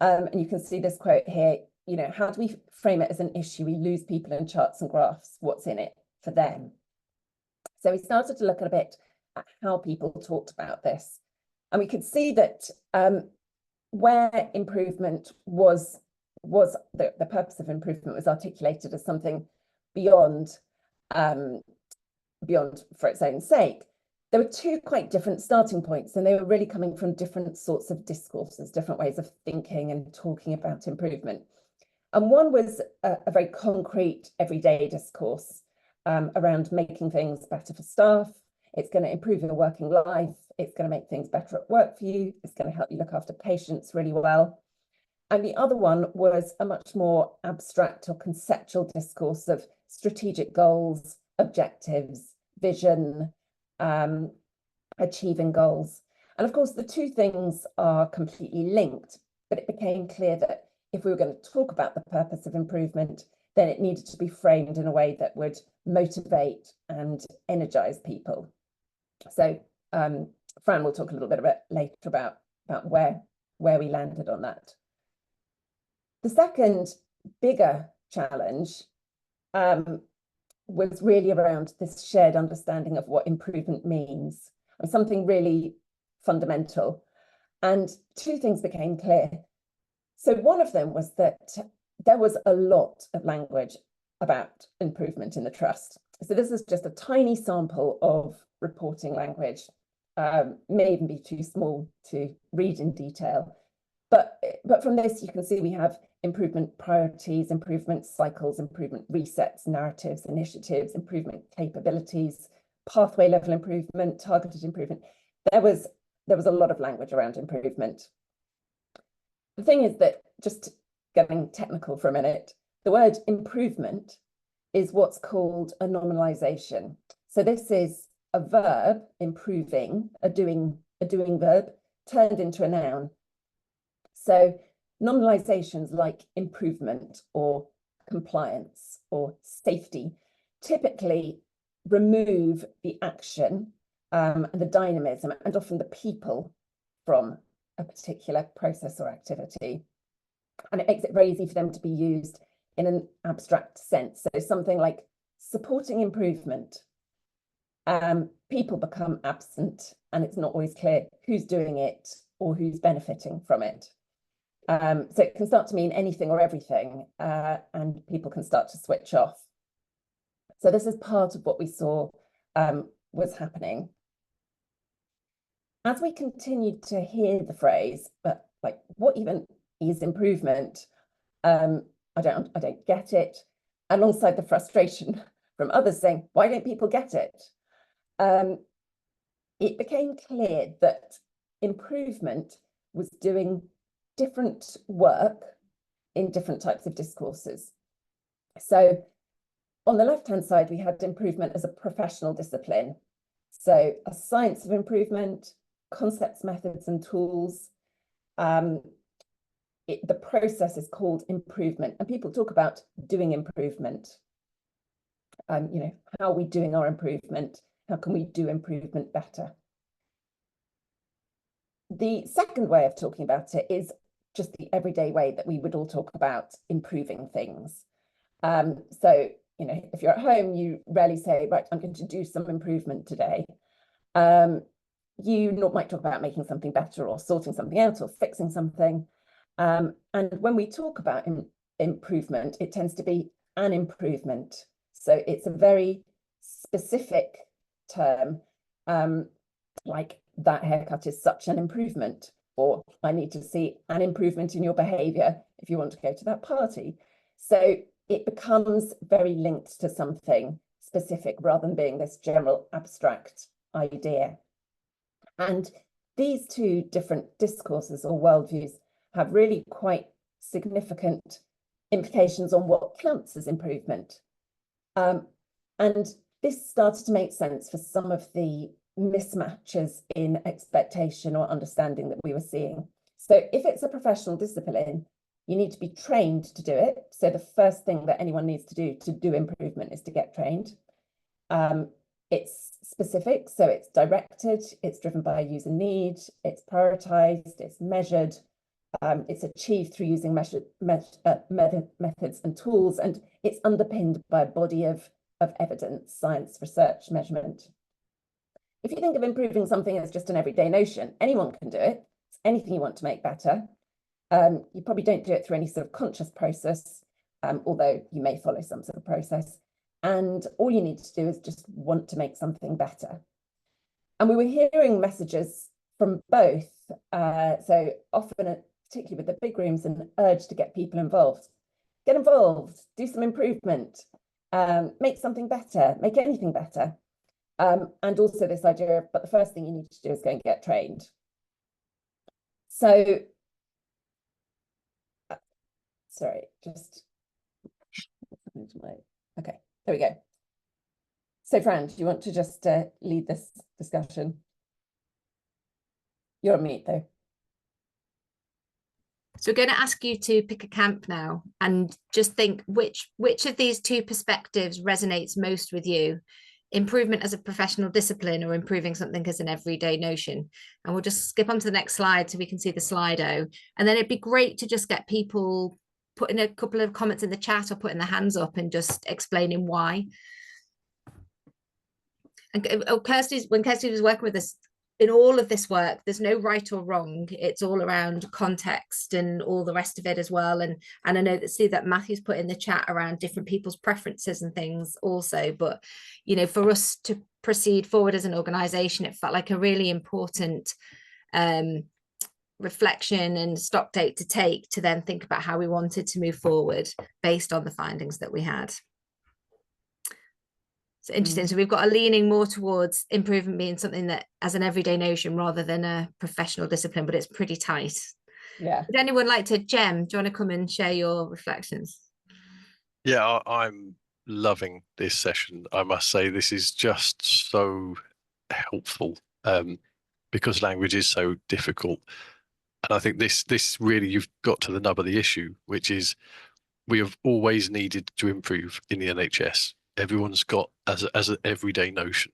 And you can see this quote here, you know, how do we frame it as an issue? We lose people in charts and graphs, what's in it for them? So we started to look a bit at how people talked about this. And we could see that where improvement was the purpose of improvement was articulated as something beyond for its own sake. There were two quite different starting points, and they were really coming from different sorts of discourses, different ways of thinking and talking about improvement. And one was a very concrete, everyday discourse around making things better for staff. It's going to improve your working life. It's going to make things better at work for you. It's going to help you look after patients really well. And the other one was a much more abstract or conceptual discourse of strategic goals, objectives, vision, achieving goals. And of course, the two things are completely linked, but it became clear that if we were going to talk about the purpose of improvement, then it needed to be framed in a way that would motivate and energize people. So Fran will talk a little bit later about where we landed on that. The second bigger challenge was really around this shared understanding of what improvement means, and something really fundamental. And two things became clear. So one of them was that there was a lot of language about improvement in the trust. So this is just a tiny sample of reporting language, may even be too small to read in detail. But from this, you can see we have improvement priorities, improvement cycles, improvement resets, narratives, initiatives, improvement capabilities, pathway level improvement, targeted improvement. There was a lot of language around improvement. The thing is that, just getting technical for a minute, the word improvement is what's called a nominalization. So this is a verb, improving, a doing verb, turned into a noun. So nominalizations like improvement or compliance or safety typically remove the action and the dynamism, and often the people from a particular process or activity. And it makes it very easy for them to be used in an abstract sense. So something like supporting improvement. People become absent, and it's not always clear who's doing it or who's benefiting from it. So it can start to mean anything or everything, and people can start to switch off. So this is part of what we saw was happening. As we continued to hear the phrase, but like, what even is improvement? I don't get it. Alongside the frustration from others saying, why don't people get it? It became clear that improvement was doing different work in different types of discourses. So on the left-hand side, we had improvement as a professional discipline. So a science of improvement, concepts, methods, and tools. The process is called improvement, and people talk about doing improvement. You know, how are we doing our improvement? How can we do improvement better? The second way of talking about it is just the everyday way that we would all talk about improving things. So, you know, if you're at home, you rarely say, right, I'm going to do some improvement today. You might talk about making something better or sorting something out or fixing something. And when we talk about improvement, it tends to be an improvement. So it's a very specific term, like that haircut is such an improvement, or I need to see an improvement in your behavior if you want to go to that party. So it becomes very linked to something specific rather than being this general abstract idea. And these two different discourses or worldviews have really quite significant implications on what counts as improvement. And this started to make sense for some of the mismatches in expectation or understanding that we were seeing. So if it's a professional discipline, you need to be trained to do it. So the first thing that anyone needs to do improvement is to get trained. It's specific, so it's directed, it's driven by a user need, it's prioritized, it's measured, it's achieved through using methods and tools, and it's underpinned by a body of evidence, science, research, measurement. If you think of improving something as just an everyday notion, anyone can do it. It's anything you want to make better. You probably don't do it through any sort of conscious process, although you may follow some sort of process. And all you need to do is just want to make something better. And we were hearing messages from both. So often, particularly with the big rooms, an urge to get people involved. Get involved, do some improvement, make something better, make anything better. And also this idea of, but the first thing you need to do is go and get trained. So, sorry, just, okay, there we go. So Fran, do you want to just lead this discussion? You're on mute though. So we're going to ask you to pick a camp now and just think which of these two perspectives resonates most with you. Improvement as a professional discipline or improving something as an everyday notion. And we'll just skip on to the next slide so we can see the Slido. And then it'd be great to just get people putting a couple of comments in the chat or putting their hands up and just explaining why. And when Kirsty was working with us, in all of this work, there's no right or wrong. It's all around context and all the rest of it as well. And I know that Matthew's put in the chat around different people's preferences and things also. But, you know, for us to proceed forward as an organisation, it felt like a really important reflection and stock take to then think about how we wanted to move forward based on the findings that we had. So interesting. So we've got a leaning more towards improvement being something that as an everyday notion rather than a professional discipline, but it's pretty tight. Yeah. Would anyone like to, Jem, do you want to come and share your reflections? Yeah, I'm loving this session. I must say this is just so helpful because language is so difficult. And I think this really, you've got to the nub of the issue, which is we have always needed to improve in the NHS. Everyone's got as an everyday notion.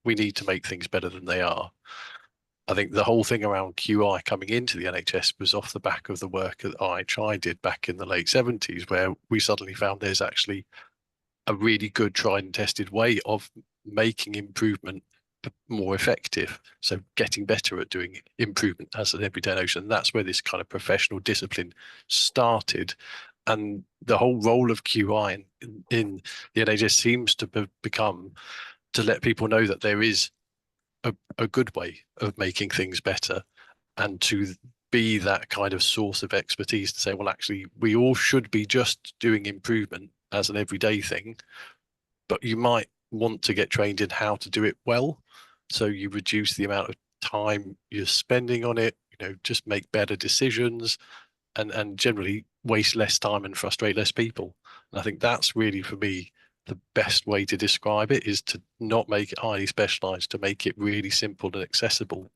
we need to make things better than they are. I think the whole thing around QI coming into the NHS was off the back of the work that IHI did back in the late 70s, where we suddenly found there's actually a really good tried and tested way of making improvement more effective. So getting better at doing improvement as an everyday notion. And that's where this kind of professional discipline started. And the whole role of QI in the NHS seems to have become to let people know that there is a good way of making things better, and to be that kind of source of expertise to say, well, actually, we all should be just doing improvement as an everyday thing, but you might want to get trained in how to do it well. So you reduce the amount of time you're spending on it, just make better decisions and generally waste less time and frustrate less people. And I think that's really, for me, the best way to describe it, is to not make it highly specialized, to make it really simple and accessible,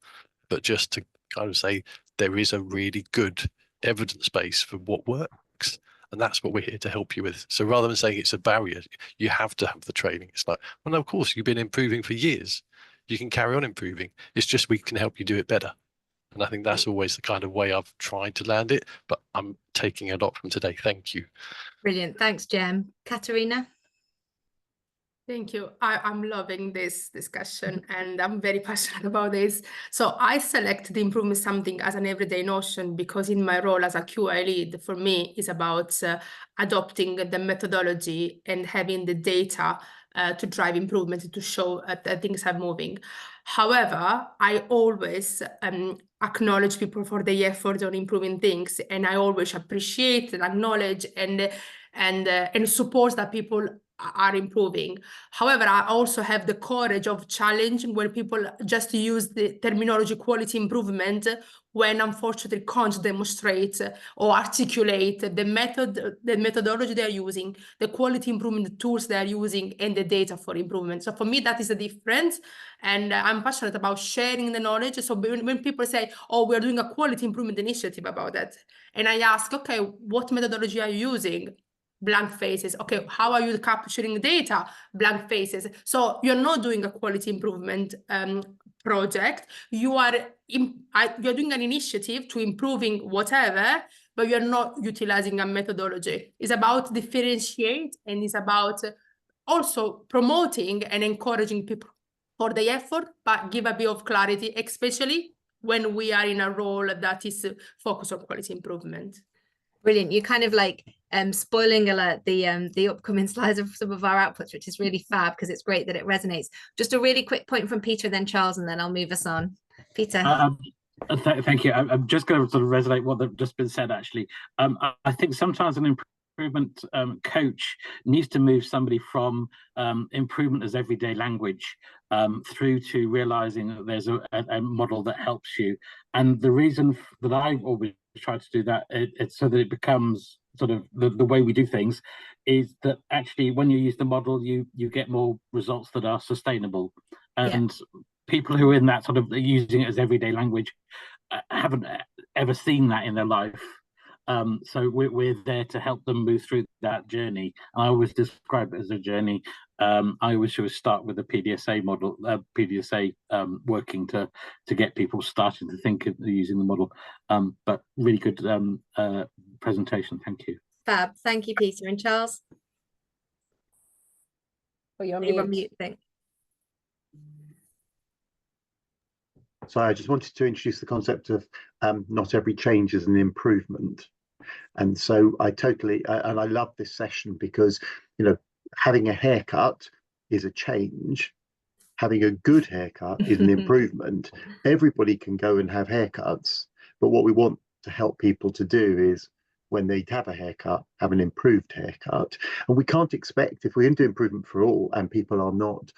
but just to kind of say there is a really good evidence base for what works. And that's what we're here to help you with. So rather than saying it's a barrier, you have to have the training. It's like, well, no, of course, you've been improving for years. You can carry on improving. It's just we can help you do it better. And I think that's always the kind of way I've tried to land it, but I'm taking a lot from today. Thank you. Brilliant. Thanks, Jem. Katerina? Thank you. I'm loving this discussion and I'm very passionate about this. So I selected improvement something as an everyday notion because in my role as a QI lead, for me, is about adopting the methodology and having the data to drive improvement, to show that things are moving. However, I always acknowledge people for the effort on improving things, and I always appreciate and acknowledge and support that people are improving. However, I also have the courage of challenging when people just use the terminology quality improvement when unfortunately can't demonstrate or articulate the methodology they're using, the quality improvement tools they're using, and the data for improvement. So for me, that is the difference. And I'm passionate about sharing the knowledge. So when people say, oh, we're doing a quality improvement initiative about that, and I ask, okay, what methodology are you using? Blank faces. Okay, how are you capturing data? Blank faces. So you're not doing a quality improvement project. You're doing an initiative to improving whatever, but you're not utilizing a methodology. It's about differentiate, and it's about also promoting and encouraging people for the effort, but give a bit of clarity, especially when we are in a role that is focused on quality improvement. Brilliant. You're kind of like spoiling alert the upcoming slides of some of our outputs, which is really fab because it's great that it resonates. Just a really quick point from Peter, then Charles, and then I'll move us on. Peter. Thank you. I'm just going to sort of resonate what has just been said, actually. I think sometimes an improvement coach needs to move somebody from improvement as everyday language through to realizing that there's a model that helps you. And the reason that I always try to do that, it's so that it becomes sort of the way we do things, is that actually when you use the model, you get more results that are sustainable. And people who are in that sort of using it as everyday language haven't ever seen that in their life. So we're there to help them move through that journey. And I always describe it as a journey. I always sort of start with a PDSA model, PDSA working to get people starting to think of using the model. But really good presentation. Thank you. Fab. Thank you, Peter. And Charles? Oh, you're on mute. So I just wanted to introduce the concept of not every change is an improvement. And so I totally, and I love this session because, having a haircut is a change. Having a good haircut is an improvement. Everybody can go and have haircuts, but what we want to help people to do is when they have a haircut, have an improved haircut. And we can't expect, if we're going to do improvement for all and people are not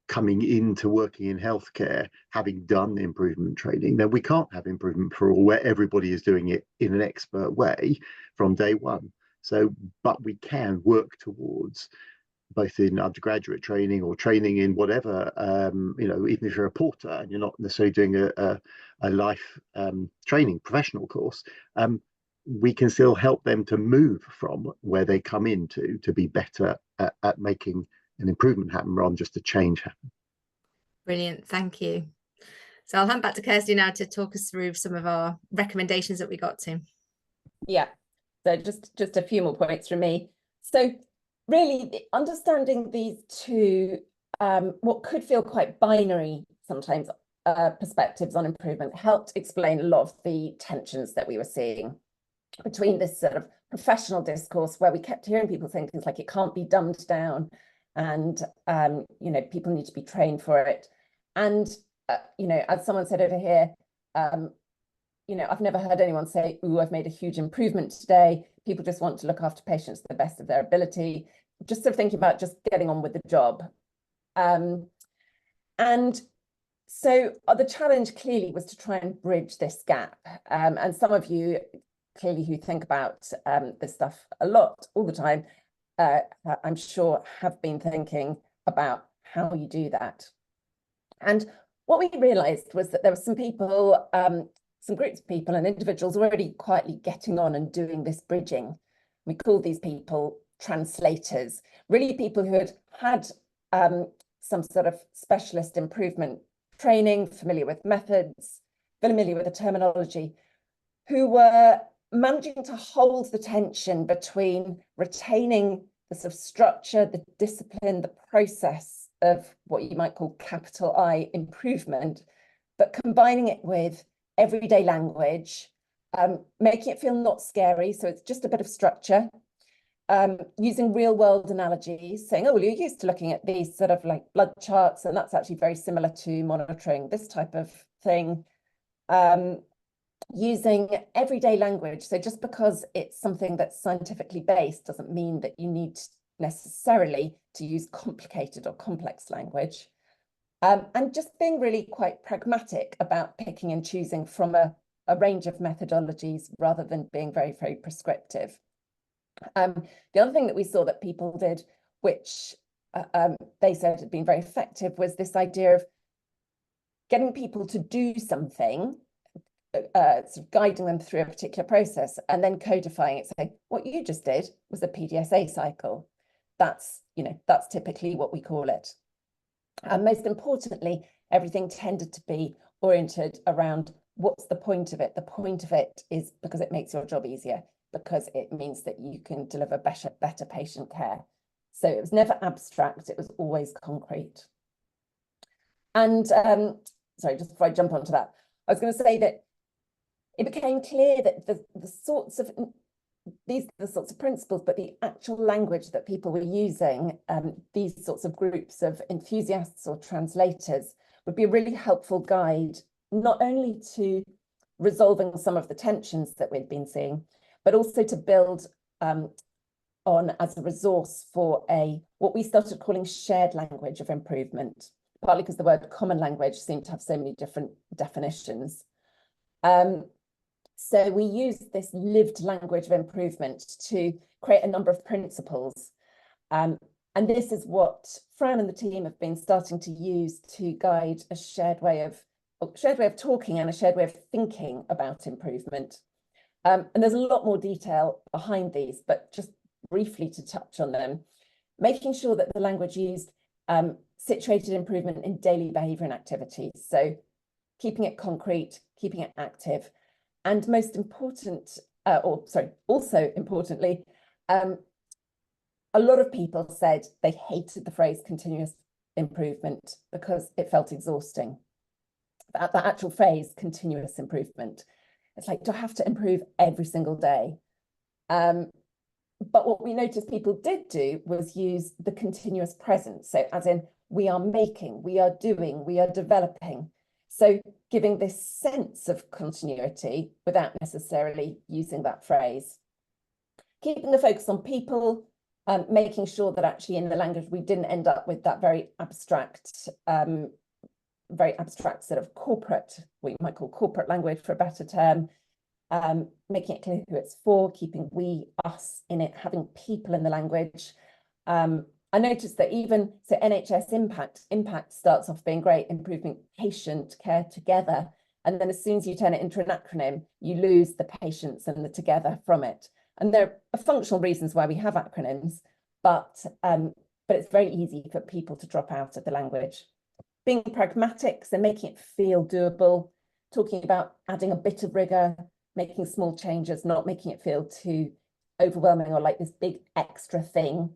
coming into working in healthcare having done improvement training, then we can't have improvement for all where everybody is doing it in an expert way from day one. So, but we can work towards, both in undergraduate training or training in whatever, even if you're a porter and you're not necessarily doing a life training professional course, we can still help them to move from where they come into to be better at making an improvement happen rather than just a change happen. Brilliant, thank you. So I'll hand back to Kirsty now to talk us through some of our recommendations that we got to. Yeah, so just a few more points from me. So really understanding these two, what could feel quite binary sometimes, perspectives on improvement helped explain a lot of the tensions that we were seeing between this sort of professional discourse where we kept hearing people saying things like it can't be dumbed down and you know, people need to be trained for it. And you know, as someone said over here, you know, I've never heard anyone say, "Ooh, I've made a huge improvement today." People just want to look after patients to the best of their ability, just sort of thinking about just getting on with the job. And so the challenge clearly was to try and bridge this gap. And some of you clearly who think about this stuff a lot, all the time, I'm sure have been thinking about how you do that. And what we realized was that there were some people, some groups of people and individuals already quietly getting on and doing this bridging. We call these people translators, really people who had some sort of specialist improvement training, familiar with methods, familiar with the terminology, who were managing to hold the tension between retaining the sort of structure, the discipline, the process of what you might call capital I improvement, but combining it with everyday language, making it feel not scary. So it's just a bit of structure, using real world analogies, saying, oh, well, you're used to looking at these sort of like blood charts, and that's actually very similar to monitoring this type of thing. Using everyday language. So just because it's something that's scientifically based doesn't mean that you need necessarily to use complicated or complex language. And just being really quite pragmatic about picking and choosing from a range of methodologies rather than being very, very prescriptive. The other thing that we saw that people did, which they said had been very effective, was this idea of getting people to do something, sort of guiding them through a particular process and then codifying it, saying what you just did was a PDSA cycle. That's, you know, that's typically what we call it. And most importantly, everything tended to be oriented around what's the point of it? The point of it is because it makes your job easier, because it means that you can deliver better patient care. So it was never abstract, it was always concrete. And sorry, just before I jump onto that, I was going to say that it became clear that the sorts of principles, but the actual language that people were using, these sorts of groups of enthusiasts or translators, would be a really helpful guide, not only to resolving some of the tensions that we'd been seeing, but also to build on as a resource for what we started calling shared language of improvement, partly because the word common language seemed to have so many different definitions. So we used this lived language of improvement to create a number of principles. And this is what Fran and the team have been starting to use to guide a shared way of talking and a shared way of thinking about improvement. And there's a lot more detail behind these, but just briefly to touch on them, making sure that the language used situated improvement in daily behaviour and activities. So keeping it concrete, keeping it active. And most important, also importantly, a lot of people said they hated the phrase continuous improvement because it felt exhausting. That actual phrase, continuous improvement, it's like, do I have to improve every single day? But what we noticed people did do was use the continuous present. So as in, we are making, we are doing, we are developing. So giving this sense of continuity without necessarily using that phrase. Keeping the focus on people, making sure that actually in the language we didn't end up with that very abstract sort of corporate, what you might call corporate language for a better term, making it clear who it's for, keeping we, us in it, having people in the language. I noticed that even, so NHS IMPACT starts off being great, improving patient care together. And then as soon as you turn it into an acronym, you lose the patients and the together from it. And there are functional reasons why we have acronyms, but it's very easy for people to drop out of the language. being pragmatic, so making it feel doable, talking about adding a bit of rigor, making small changes, not making it feel too overwhelming or like this big extra thing.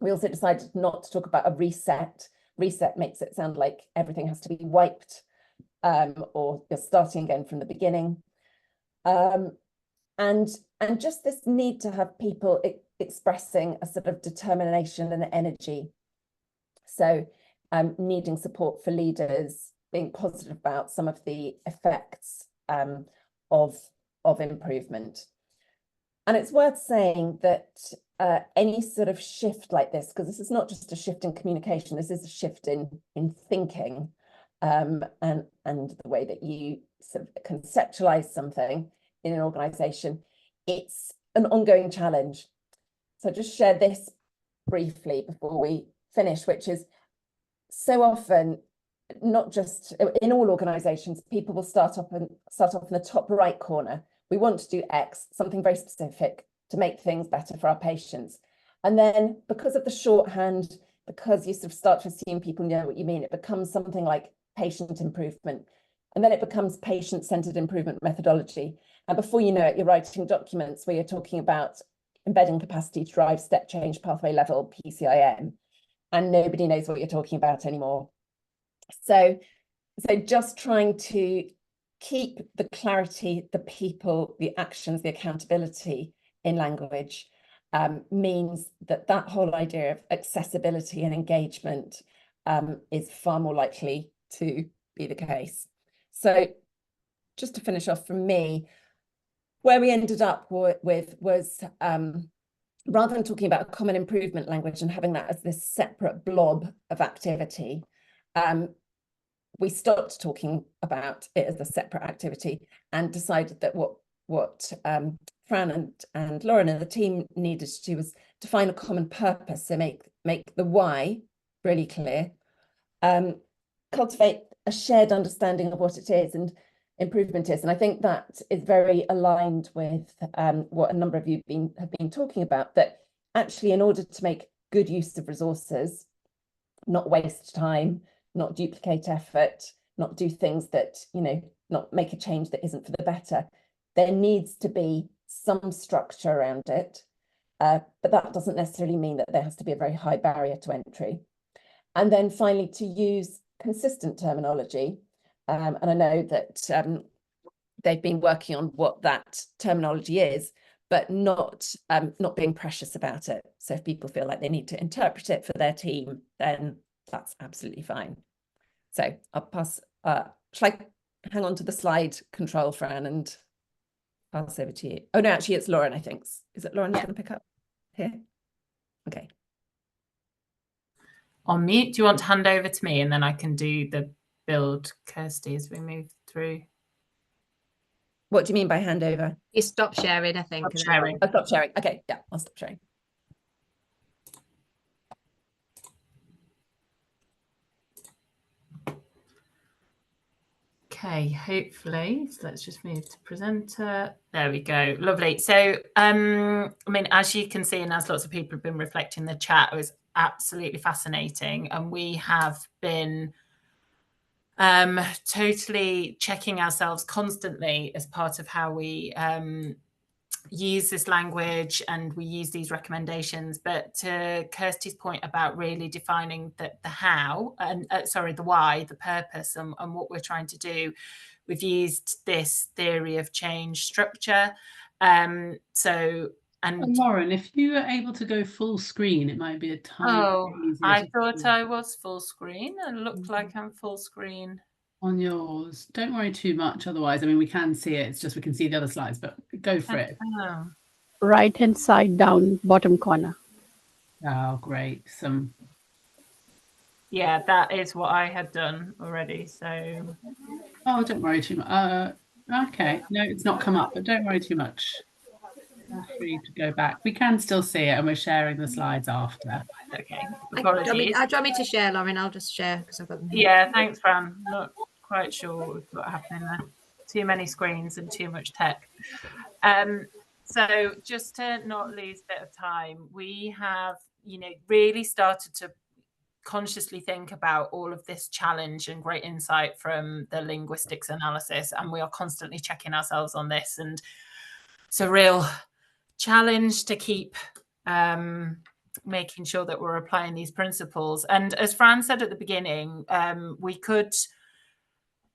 We also decided not to talk about a reset. Reset makes it sound like everything has to be wiped, or you're starting again from the beginning. And just this need to have people expressing a sort of determination and energy. So needing support for leaders, being positive about some of the effects of improvement. And it's worth saying that any sort of shift like this, because this is not just a shift in communication, this is a shift in thinking, and the way that you sort of conceptualize something in an organization, it's an ongoing challenge. So just share this briefly before we finish, which is so often, not just in all organizations, people will start off in the top right corner. We want to do X, something very specific to make things better for our patients. And then because of the shorthand, because you sort of start to assume people know what you mean, it becomes something like patient improvement. And then it becomes patient-centered improvement methodology. And before you know it, you're writing documents where you're talking about embedding capacity to drive step change pathway level PCIM. And nobody knows what you're talking about anymore. So just trying to keep the clarity, the people, the actions, the accountability in language means that whole idea of accessibility and engagement is far more likely to be the case. So just to finish off from me, where we ended up with was rather than talking about a common improvement language and having that as this separate blob of activity, we stopped talking about it as a separate activity and decided that what Fran and Lauren and the team needed to do was define a common purpose, so make the why really clear, cultivate a shared understanding of what it is and improvement is. And I think that is very aligned with what a number of you have been talking about, that actually in order to make good use of resources, not waste time, not duplicate effort, not do things that, not make a change that isn't for the better, there needs to be some structure around it. But that doesn't necessarily mean that there has to be a very high barrier to entry. And then finally, to use consistent terminology. And I know that they've been working on what that terminology is, but not being precious about it. So if people feel like they need to interpret it for their team, then that's absolutely fine. So I'll pass, shall I hang on to the slide control, Fran, and pass over to you? Oh no, actually it's Lauren, I think. Is it Lauren who's going to pick up here? Okay. On mute, do you want to hand over to me and then I can do the build, Kirsty, as we move through? What do you mean by handover? You stop sharing, I think. Stop sharing. Oh, stop sharing. Okay, yeah, I'll stop sharing. Okay, hopefully, so let's just move to presenter. There we go, lovely. So, I mean, as you can see, and as lots of people have been reflecting in the chat, it was absolutely fascinating. And we have been totally checking ourselves constantly as part of how we use this language and we use these recommendations. But to Kirsty's point about really defining the how and the why, the purpose, and what we're trying to do, we've used this theory of change structure. And Lauren, if you were able to go full screen, it might be a tiny bit easier. I thought I was full screen and looked like I'm full screen on yours. Don't worry too much, otherwise, I mean, we can see it, it's just we can see the other slides, but go for it. Right hand side down, bottom corner. Oh, great. Yeah, that is what I had done already, so. Oh, don't worry too much. Okay, no, it's not come up, but don't worry too much. Feel free to go back. We can still see it, and we're sharing the slides after. Okay. Do you want me to share, Lauren? I'll just share because I've got them here. Yeah, thanks, Fran. Not quite sure what we've got happening there. Too many screens and too much tech. So just to not lose a bit of time, we have, really started to consciously think about all of this challenge and great insight from the linguistics analysis, and we are constantly checking ourselves on this, and it's a real challenge to keep making sure that we're applying these principles. And as Fran said at the beginning, we could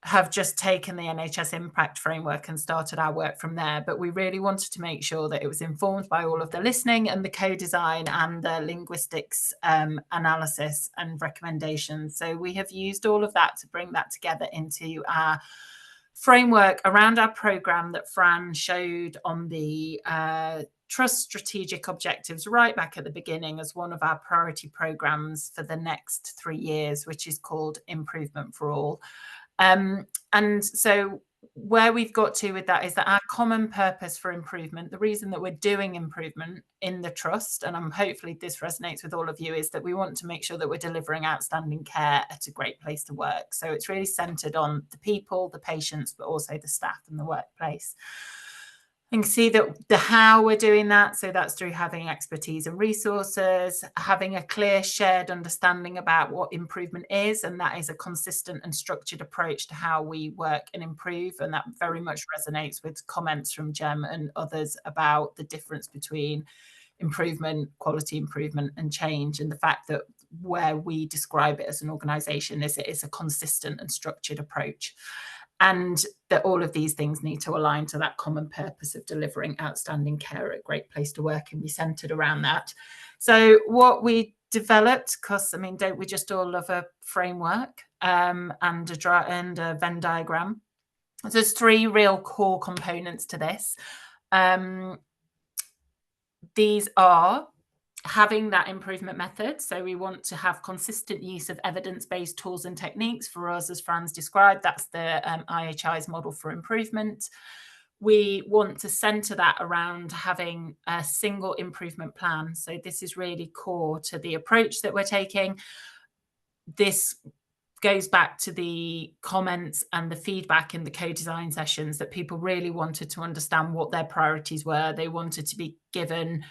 have just taken the NHS IMPACT framework and started our work from there, but we really wanted to make sure that it was informed by all of the listening and the co-design and the linguistics analysis and recommendations. So we have used all of that to bring that together into our framework around our programme that Fran showed on the Trust strategic objectives right back at the beginning as one of our priority programmes for the next 3 years, which is called Improvement for All. And so where we've got to with that is that our common purpose for improvement, the reason that we're doing improvement in the trust, and hopefully this resonates with all of you, is that we want to make sure that we're delivering outstanding care at a great place to work. So it's really centred on the people, the patients, but also the staff and the workplace. You can see that the how we're doing that. So that's through having expertise and resources, having a clear shared understanding about what improvement is. And that is a consistent and structured approach to how we work and improve. And that very much resonates with comments from Jem and others about the difference between improvement, quality improvement and change. And the fact that where we describe it as an organisation is it is a consistent and structured approach. And that all of these things need to align to that common purpose of delivering outstanding care at a great place to work and be centred around that. So what we developed, because I mean, don't we just all love a framework and a Venn diagram? So there's 3 real core components to this. These are having that improvement method. So we want to have consistent use of evidence-based tools and techniques. For us, as Fran's described, that's the IHI's model for improvement. We want to centre that around having a single improvement plan. So this is really core to the approach that we're taking. This goes back to the comments and the feedback in the co-design sessions that people really wanted to understand what their priorities were. They wanted to be given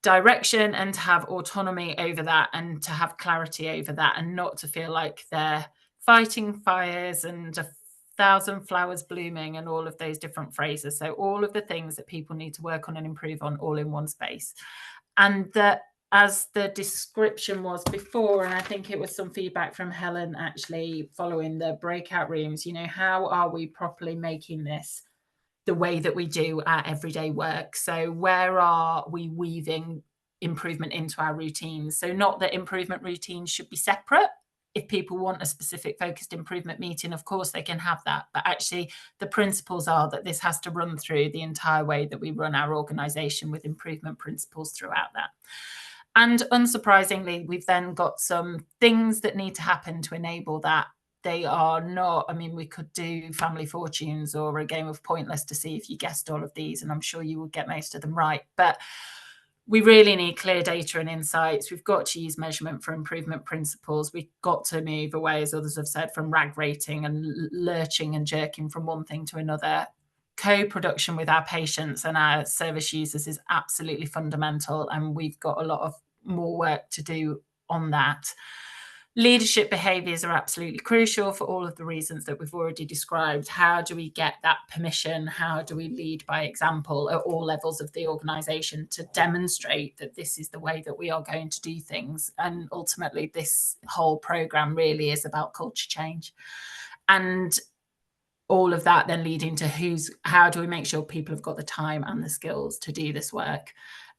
direction and to have autonomy over that and to have clarity over that and not to feel like they're fighting fires and 1,000 flowers blooming and all of those different phrases. So all of the things that people need to work on and improve on all in one space. And that, as the description was before, and I think it was some feedback from Helen actually following the breakout rooms, you know, how are we properly making this the way that we do our everyday work? So where are we weaving improvement into our routines? So not that improvement routines should be separate. If people want a specific focused improvement meeting, of course they can have that. But actually the principles are that this has to run through the entire way that we run our organisation with improvement principles throughout that. And unsurprisingly, we've then got some things that need to happen to enable that. They are not, I mean, we could do family fortunes or a game of Pointless to see if you guessed all of these, and I'm sure you will get most of them right. But we really need clear data and insights. We've got to use measurement for improvement principles. We've got to move away, as others have said, from rag rating and lurching and jerking from one thing to another. Co-production with our patients and our service users is absolutely fundamental, and we've got a lot of more work to do on that. Leadership behaviours are absolutely crucial for all of the reasons that we've already described. How do we get that permission? How do we lead by example at all levels of the organisation to demonstrate that this is the way that we are going to do things? And ultimately, this whole programme really is about culture change. And all of that then leading to how do we make sure people have got the time and the skills to do this work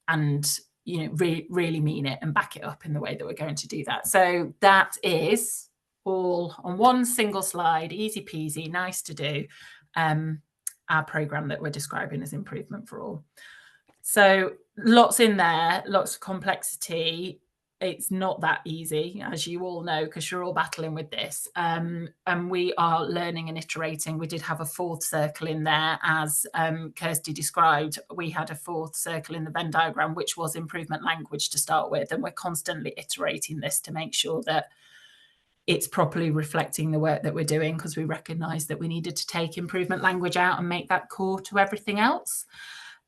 and, you know, really mean it and back it up in the way that we're going to do that. So that is all on one single slide, easy peasy, nice to do, our programme that we're describing as Improvement for All. So lots in there, lots of complexity. It's not that easy, as you all know, because you're all battling with this. And we are learning and iterating. We did have a 4th circle in there, as Kirsty described. We had a 4th circle in the Venn diagram, which was improvement language to start with. And we're constantly iterating this to make sure that it's properly reflecting the work that we're doing, because we recognise that we needed to take improvement language out and make that core to everything else.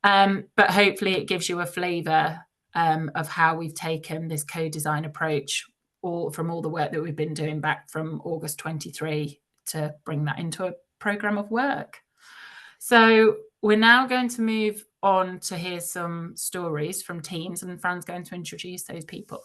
But hopefully it gives you a flavour of how we've taken this co-design approach from all the work that we've been doing back from August 23 to bring that into a programme of work. So we're now going to move on to hear some stories from teams, and Fran's going to introduce those people.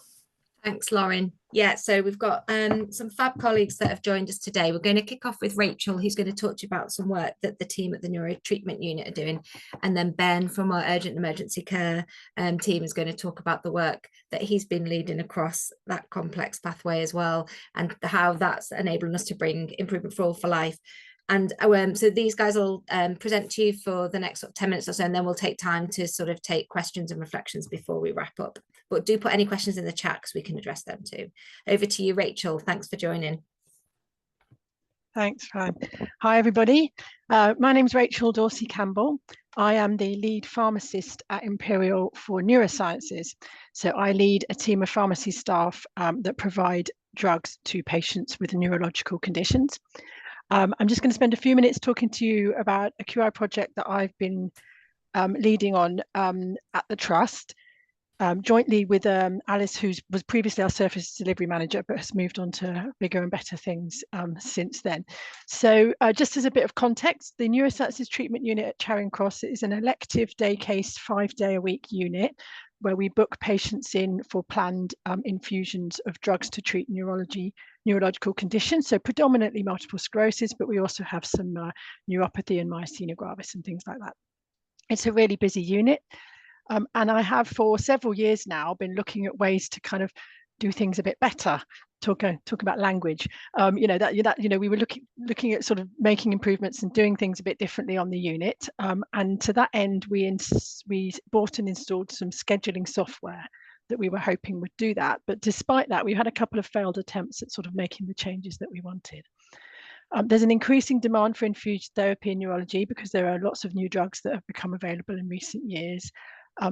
Thanks, Lauren. Yeah, so we've got some fab colleagues that have joined us today. We're going to kick off with Rachel, who's going to talk to you about some work that the team at the neuro treatment unit are doing. And then Ben from our urgent emergency care team is going to talk about the work that he's been leading across that complex pathway as well, and how that's enabling us to bring improvement for all for life. And so these guys will present to you for the next 10 minutes or so, and then we'll take time to sort of take questions and reflections before we wrap up. But do put any questions in the chat because we can address them too. Over to you, Rachel. Thanks for joining. Thanks, Fran. Hi, everybody. My name's Rachel Dorsey-Campbell. I am the lead pharmacist at Imperial for neurosciences. So I lead a team of pharmacy staff that provide drugs to patients with neurological conditions. I'm just going to spend a few minutes talking to you about a QI project that I've been leading on at the Trust, jointly with Alice, who was previously our service delivery manager, but has moved on to bigger and better things since then. So just as a bit of context, the Neurosciences Treatment Unit at Charing Cross is an elective day case 5-day-a-week unit where we book patients in for planned infusions of drugs to treat neurological conditions, so predominantly multiple sclerosis, but we also have some neuropathy and myasthenia gravis and things like that. It's a really busy unit. And I have for several years now been looking at ways to kind of do things a bit better. Talk about language. We were looking at sort of making improvements and doing things a bit differently on the unit. And to that end, we bought and installed some scheduling software that we were hoping would do that. But despite that, we had a couple of failed attempts at sort of making the changes that we wanted. There's an increasing demand for infused therapy in neurology because there are lots of new drugs that have become available in recent years.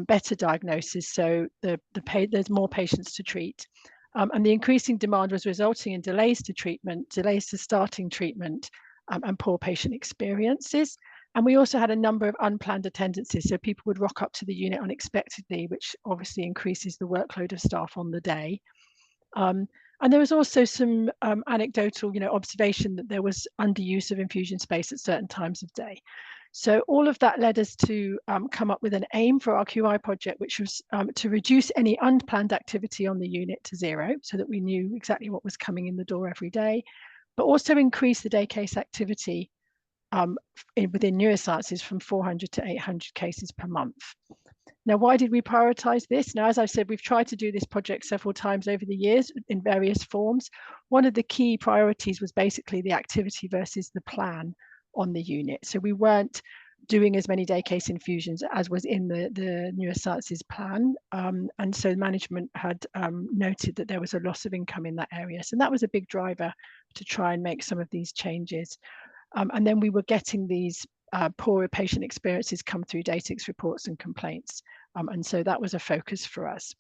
Better diagnosis, so there's more patients to treat. And the increasing demand was resulting in delays to treatment, delays to starting treatment, and poor patient experiences. And we also had a number of unplanned attendances, so people would rock up to the unit unexpectedly, which obviously increases the workload of staff on the day. And there was also some anecdotal, observation that there was underuse of infusion space at certain times of day. So all of that led us to come up with an aim for our QI project, which was to reduce any unplanned activity on the unit to 0, so that we knew exactly what was coming in the door every day, but also increase the day case activity within neurosciences from 400 to 800 cases per month. Now, why did we prioritize this? Now, as I said, we've tried to do this project several times over the years in various forms. One of the key priorities was basically the activity versus the plan on the unit. So we weren't doing as many day case infusions as was in the neurosciences plan. And so management had noted that there was a loss of income in that area. So that was a big driver to try and make some of these changes. And then we were getting these poorer patient experiences come through DATIX reports and complaints. And so that was a focus for us.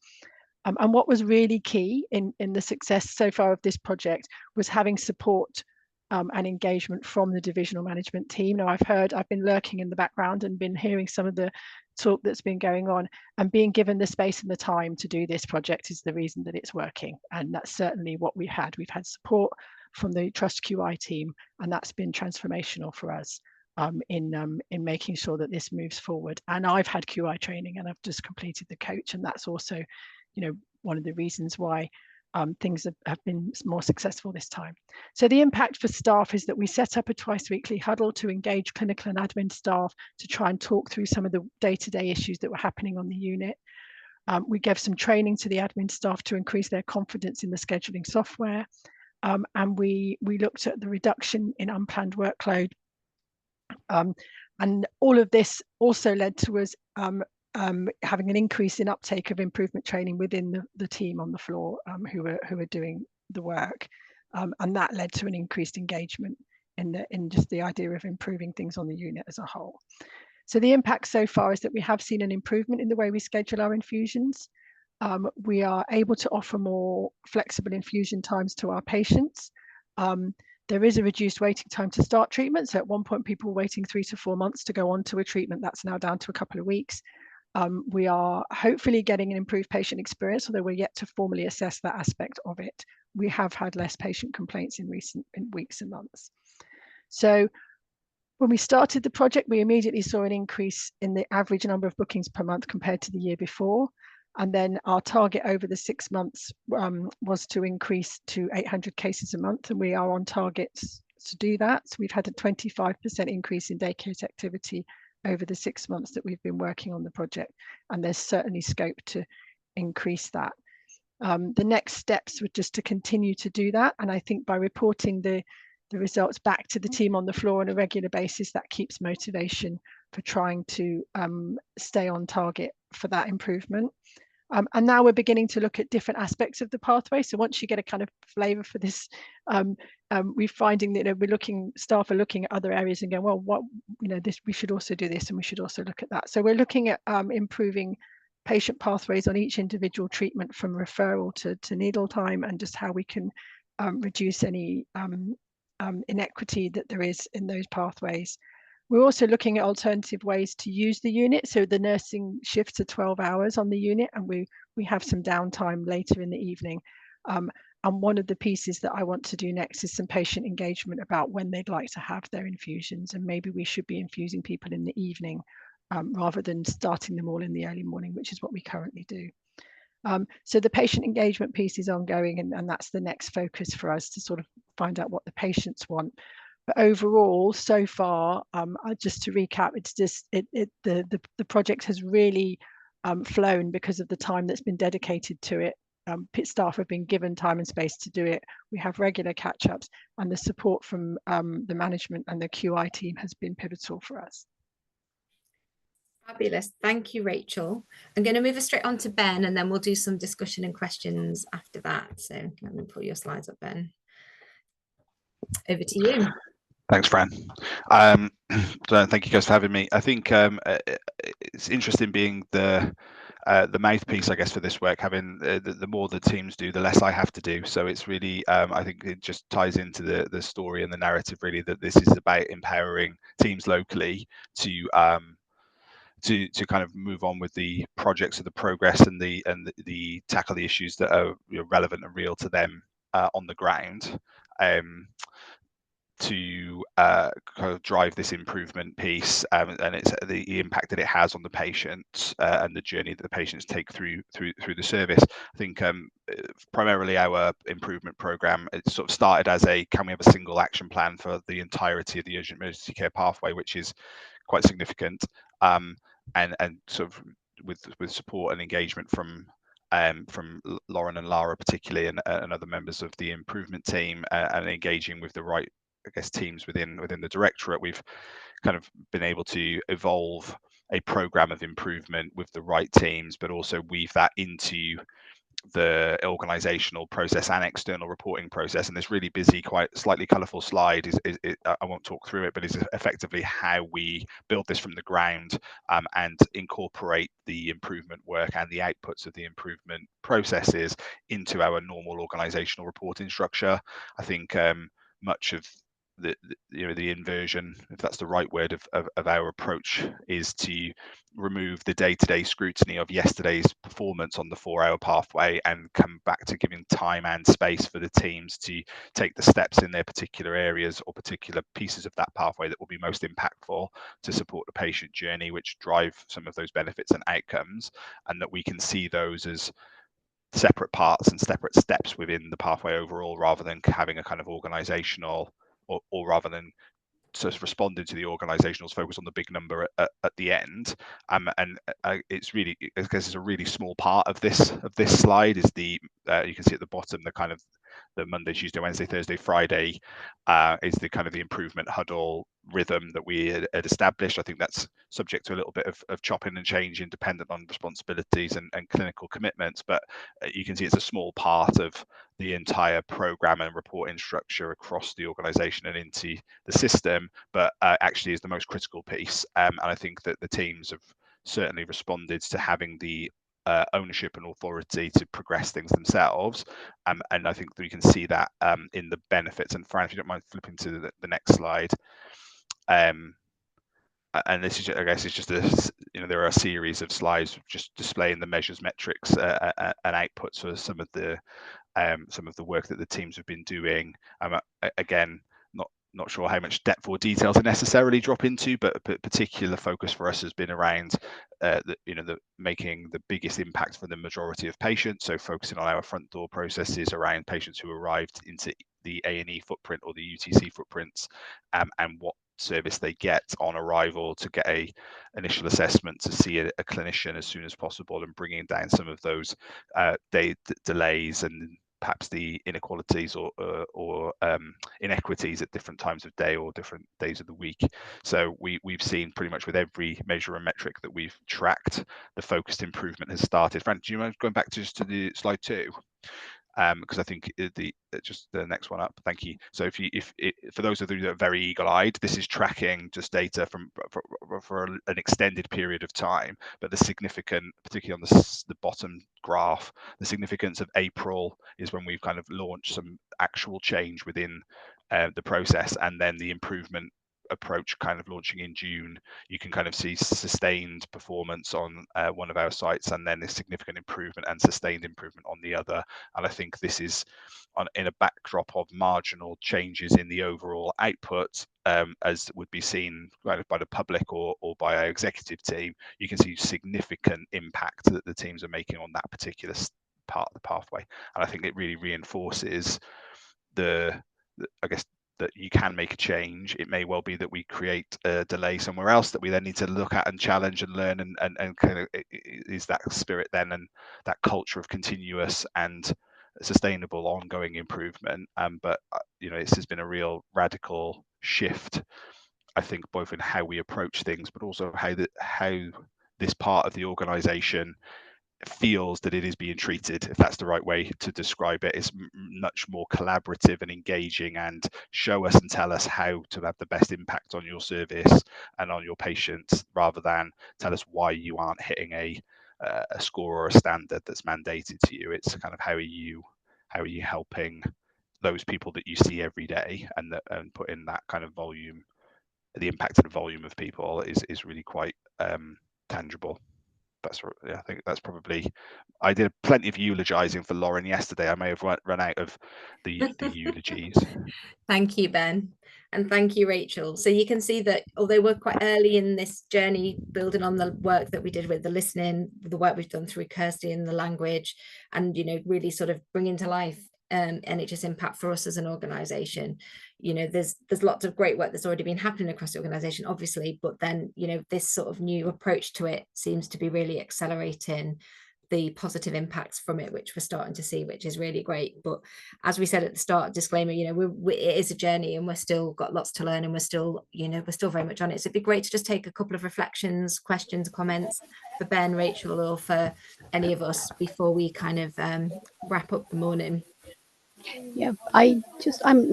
And what was really key in the success so far of this project was having support and engagement from the divisional management team. Now, I've been lurking in the background and been hearing some of the talk that's been going on, and being given the space and the time to do this project is the reason that it's working. And that's certainly what we've had. We've had support from the Trust QI team, and that's been transformational for us in making sure that this moves forward. And I've had QI training, and I've just completed the coach, and that's also, one of the reasons why things have been more successful this time. So the impact for staff is that we set up a twice-weekly huddle to engage clinical and admin staff to try and talk through some of the day-to-day issues that were happening on the unit. We gave some training to the admin staff to increase their confidence in the scheduling software. And we looked at the reduction in unplanned workload. And all of this also led to us having an increase in uptake of improvement training within the team on the floor who are doing the work, and that led to an increased engagement in just the idea of improving things on the unit as a whole. So the impact so far is that we have seen an improvement in the way we schedule our infusions. We are able to offer more flexible infusion times to our patients. There is a reduced waiting time to start treatment. So at one point, people were waiting 3 to 4 months to go on to a treatment. That's now down to a couple of weeks. We are hopefully getting an improved patient experience, although we're yet to formally assess that aspect of it. we have had less patient complaints in recent weeks and months. So when we started the project, we immediately saw an increase in the average number of bookings per month compared to the year before. And then our target over the 6 months was to increase to 800 cases a month, and we are on target to do that. So we've had a 25% increase in day case activity over the 6 months that we've been working on the project, and there's certainly scope to increase that. The next steps were just to continue to do that, and I think by reporting the results back to the team on the floor on a regular basis, that keeps motivation for trying to stay on target for that improvement. And now we're beginning to look at different aspects of the pathway. So once you get a kind of flavour for this, we're finding that staff are looking at other areas and going, well, what, this, we should also do this, and we should also look at that. So we're looking at improving patient pathways on each individual treatment, from referral to needle time, and just how we can reduce any inequity that there is in those pathways. We're also looking at alternative ways to use the unit. So the nursing shifts are 12 hours on the unit, and we have some downtime later in the evening. And one of the pieces that I want to do next is some patient engagement about when they'd like to have their infusions, and maybe we should be infusing people in the evening rather than starting them all in the early morning, which is what we currently do. So the patient engagement piece is ongoing, and that's the next focus for us, to sort of find out what the patients want. But overall, so far, just to recap, it's just the project has really flown because of the time that's been dedicated to it. Staff have been given time and space to do it. We have regular catch-ups, and the support from the management and the QI team has been pivotal for us. Fabulous. Thank you, Rachel. I'm going to move us straight on to Ben, and then we'll do some discussion and questions after that. So let me pull your slides up, Ben. Over to you. Thanks, Fran. So thank you guys for having me. I think it's interesting being the mouthpiece, I guess, for this work. Having the more the teams do, the less I have to do. So it's really, I think it just ties into the story and the narrative, really, that this is about empowering teams locally to kind of move on with the projects of the progress and the tackle the issues that are relevant and real to them on the ground. To kind of drive this improvement piece, and it's the impact that it has on the patient and the journey that the patients take through the service. I think primarily our improvement program, it sort of started as can we have a single action plan for the entirety of the urgent emergency care pathway, which is quite significant, and sort of with support and engagement from Lauren and Lara particularly, and other members of the improvement team, and engaging with the right, I guess, teams within the directorate, we've kind of been able to evolve a program of improvement with the right teams, but also weave that into the organizational process and external reporting process. And this really busy, quite slightly colorful slide is I won't talk through it, but is effectively how we build this from the ground, and incorporate the improvement work and the outputs of the improvement processes into our normal organizational reporting structure. I think much of the inversion, if that's the right word, of our approach is to remove the day-to-day scrutiny of yesterday's performance on the 4-hour pathway and come back to giving time and space for the teams to take the steps in their particular areas or particular pieces of that pathway that will be most impactful to support the patient journey, which drive some of those benefits and outcomes, and that we can see those as separate parts and separate steps within the pathway overall, rather than having a kind of organizational, or rather than sort of responding to the organizational's focus on the big number at the end. It's really, I guess, it's a really small part of this slide is the you can see at the bottom the kind of the Monday, Tuesday, Wednesday, Thursday, Friday is the kind of the improvement huddle rhythm that we had established. I think that's subject to a little bit of chopping and changing dependent on responsibilities and clinical commitments, but you can see it's a small part of the entire program and reporting structure across the organization and into the system, but actually is the most critical piece. And I think that the teams have certainly responded to having the ownership and authority to progress things themselves, and I think that we can see that in the benefits. And Fran, if you don't mind flipping to the next slide, and this is, I guess, it's just there are a series of slides just displaying the measures, metrics, and outputs for some of the some of the work that the teams have been doing. Again, not sure how much depth or detail to necessarily drop into, but a particular focus for us has been around making the biggest impact for the majority of patients. So focusing on our front door processes around patients who arrived into the A&E footprint or the UTC footprints, and what service they get on arrival, to get a initial assessment, to see a clinician as soon as possible, and bringing down some of those delays and perhaps the inequalities or inequities at different times of day or different days of the week. So we've seen pretty much with every measure and metric that we've tracked, the focused improvement has started. Fran, do you mind going back to the slide 2? Because I think just the next one up. Thank you. So for those of you that are very eagle-eyed, this is tracking just data for an extended period of time, but the significant, particularly on the bottom graph, the significance of April is when we've kind of launched some actual change within the process, and then the improvement approach kind of launching in June. You can kind of see sustained performance on one of our sites, and then a significant improvement and sustained improvement on the other. And I think this is in a backdrop of marginal changes in the overall output, as would be seen by the public or by our executive team. You can see significant impact that the teams are making on that particular part of the pathway. And I think it really reinforces I guess, that you can make a change. It may well be that we create a delay somewhere else that we then need to look at and challenge and learn, and kind of is that spirit then, and that culture of continuous and sustainable ongoing improvement. But this has been a real radical shift, I think, both in how we approach things, but also how this part of the organization feels that it is being treated, if that's the right way to describe it. It's much more collaborative and engaging, and show us and tell us how to have the best impact on your service and on your patients, rather than tell us why you aren't hitting a score or a standard that's mandated to you. It's kind of how are you helping those people that you see every day, and put in that kind of volume. The impact and volume of people is really quite tangible. I think that's probably. I did plenty of eulogizing for Lauren yesterday. I may have run out of the eulogies. Thank you, Ben, and thank you, Rachel. So you can see that although we're quite early in this journey, building on the work that we did with the listening, the work we've done through Kirsty and the language, and really sort of bringing to life NHS Impact for us as an organisation. There's lots of great work that's already been happening across the organisation, obviously, but then this sort of new approach to it seems to be really accelerating the positive impacts from it, which we're starting to see, which is really great. But as we said at the start, disclaimer, it is a journey, and we're still got lots to learn, and we're still very much on it. So it'd be great to just take a couple of reflections, questions, comments for Ben, Rachel, or for any of us before we kind of wrap up the morning. Yeah, I'm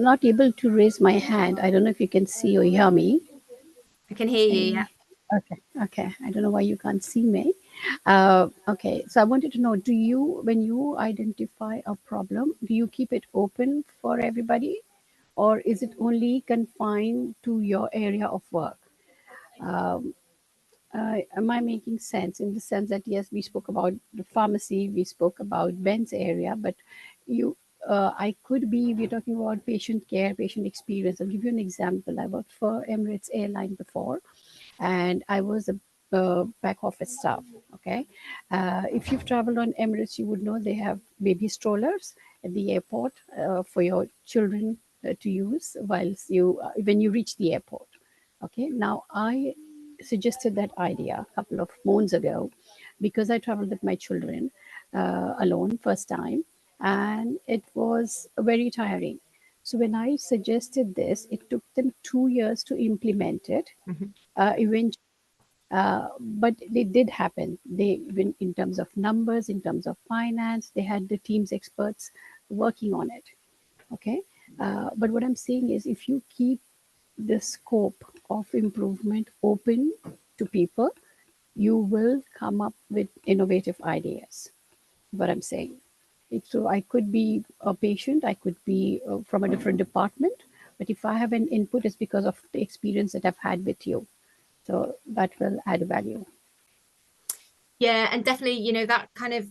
not able to raise my hand. I don't know if you can see or hear me. I can hear you, yeah. Okay. I don't know why you can't see me. Okay, so I wanted to know, when you identify a problem, do you keep it open for everybody, or is it only confined to your area of work? Am I making sense, in the sense that, yes, we spoke about the pharmacy, we spoke about Ben's area, but we're talking about patient care, patient experience. I'll give you an example. I worked for Emirates Airline before, and I was a back office staff. Okay, if you've traveled on Emirates, you would know they have baby strollers at the airport for your children to use when you reach the airport. Okay, now I suggested that idea a couple of months ago, because I traveled with my children alone first time, and it was very tiring. So when I suggested this, it took them 2 years to implement it. Eventually, but it did happen. Even in terms of numbers, in terms of finance, they had the team's experts working on it. Okay, but what I'm saying is, if you keep the scope of improvement open to people, you will come up with innovative ideas. What I'm saying. So I could be a patient, I could be from a different department, but if I have an input, it's because of the experience that I've had with you. So that will add value. Yeah, and definitely, that kind of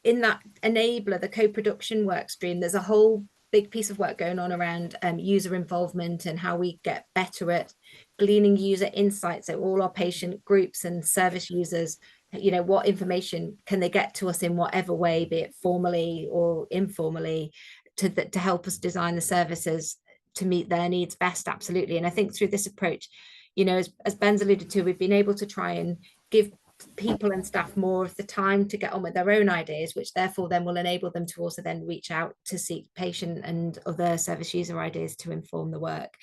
in that enabler, the co-production work stream, there's a whole big piece of work going on around user involvement and how we get better at gleaning user insights. So all our patient groups and service users, you know, what information can they get to us in whatever way, be it formally or informally, to help us design the services to meet their needs best. Absolutely. And I think through this approach, you know, as Ben's alluded to, we've been able to try and give people and staff more of the time to get on with their own ideas, which therefore then will enable them to also then reach out to seek patient and other service user ideas to inform the work.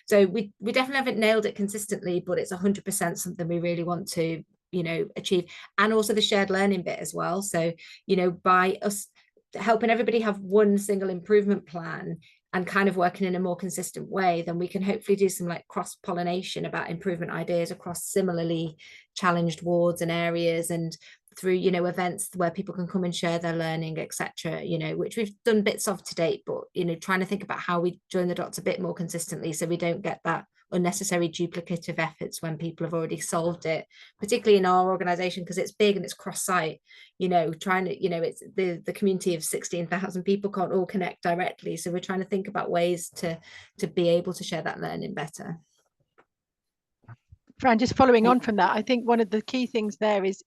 So we definitely haven't nailed it consistently, but it's 100% something we really want to, you know, achieve. And also the shared learning bit as well. So, you know, by us helping everybody have one single improvement plan and kind of working in a more consistent way, then we can hopefully do some like cross-pollination about improvement ideas across similarly challenged wards and areas, and through, you know, events where people can come and share their learning, etc., you know, which we've done bits of to date, but, you know, trying to think about how we join the dots a bit more consistently so we don't get that unnecessary duplicative efforts when people have already solved it, particularly in our organization, because it's big and it's cross-site, you know, trying to, you know, it's the community of 16,000 people can't all connect directly, so we're trying to think about ways to be able to share that learning better. Fran, just following on from that, I think one of the key things there is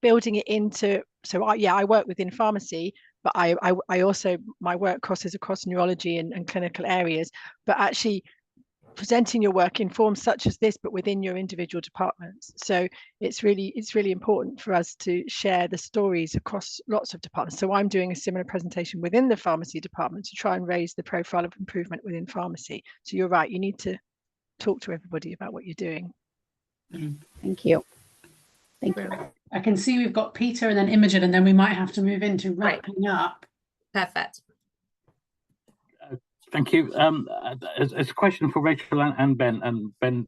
building it into, so I work within pharmacy, but I also, my work crosses across neurology and clinical areas, but actually presenting your work in forms such as this, but within your individual departments. So it's really important for us to share the stories across lots of departments. So I'm doing a similar presentation within the pharmacy department to try and raise the profile of improvement within pharmacy. So you're right, you need to talk to everybody about what you're doing. Thank you. Thank you. I can see we've got Peter and then Imogen, and then we might have to move into wrapping up. Perfect. Thank you. As a question for Rachel and Ben. And Ben,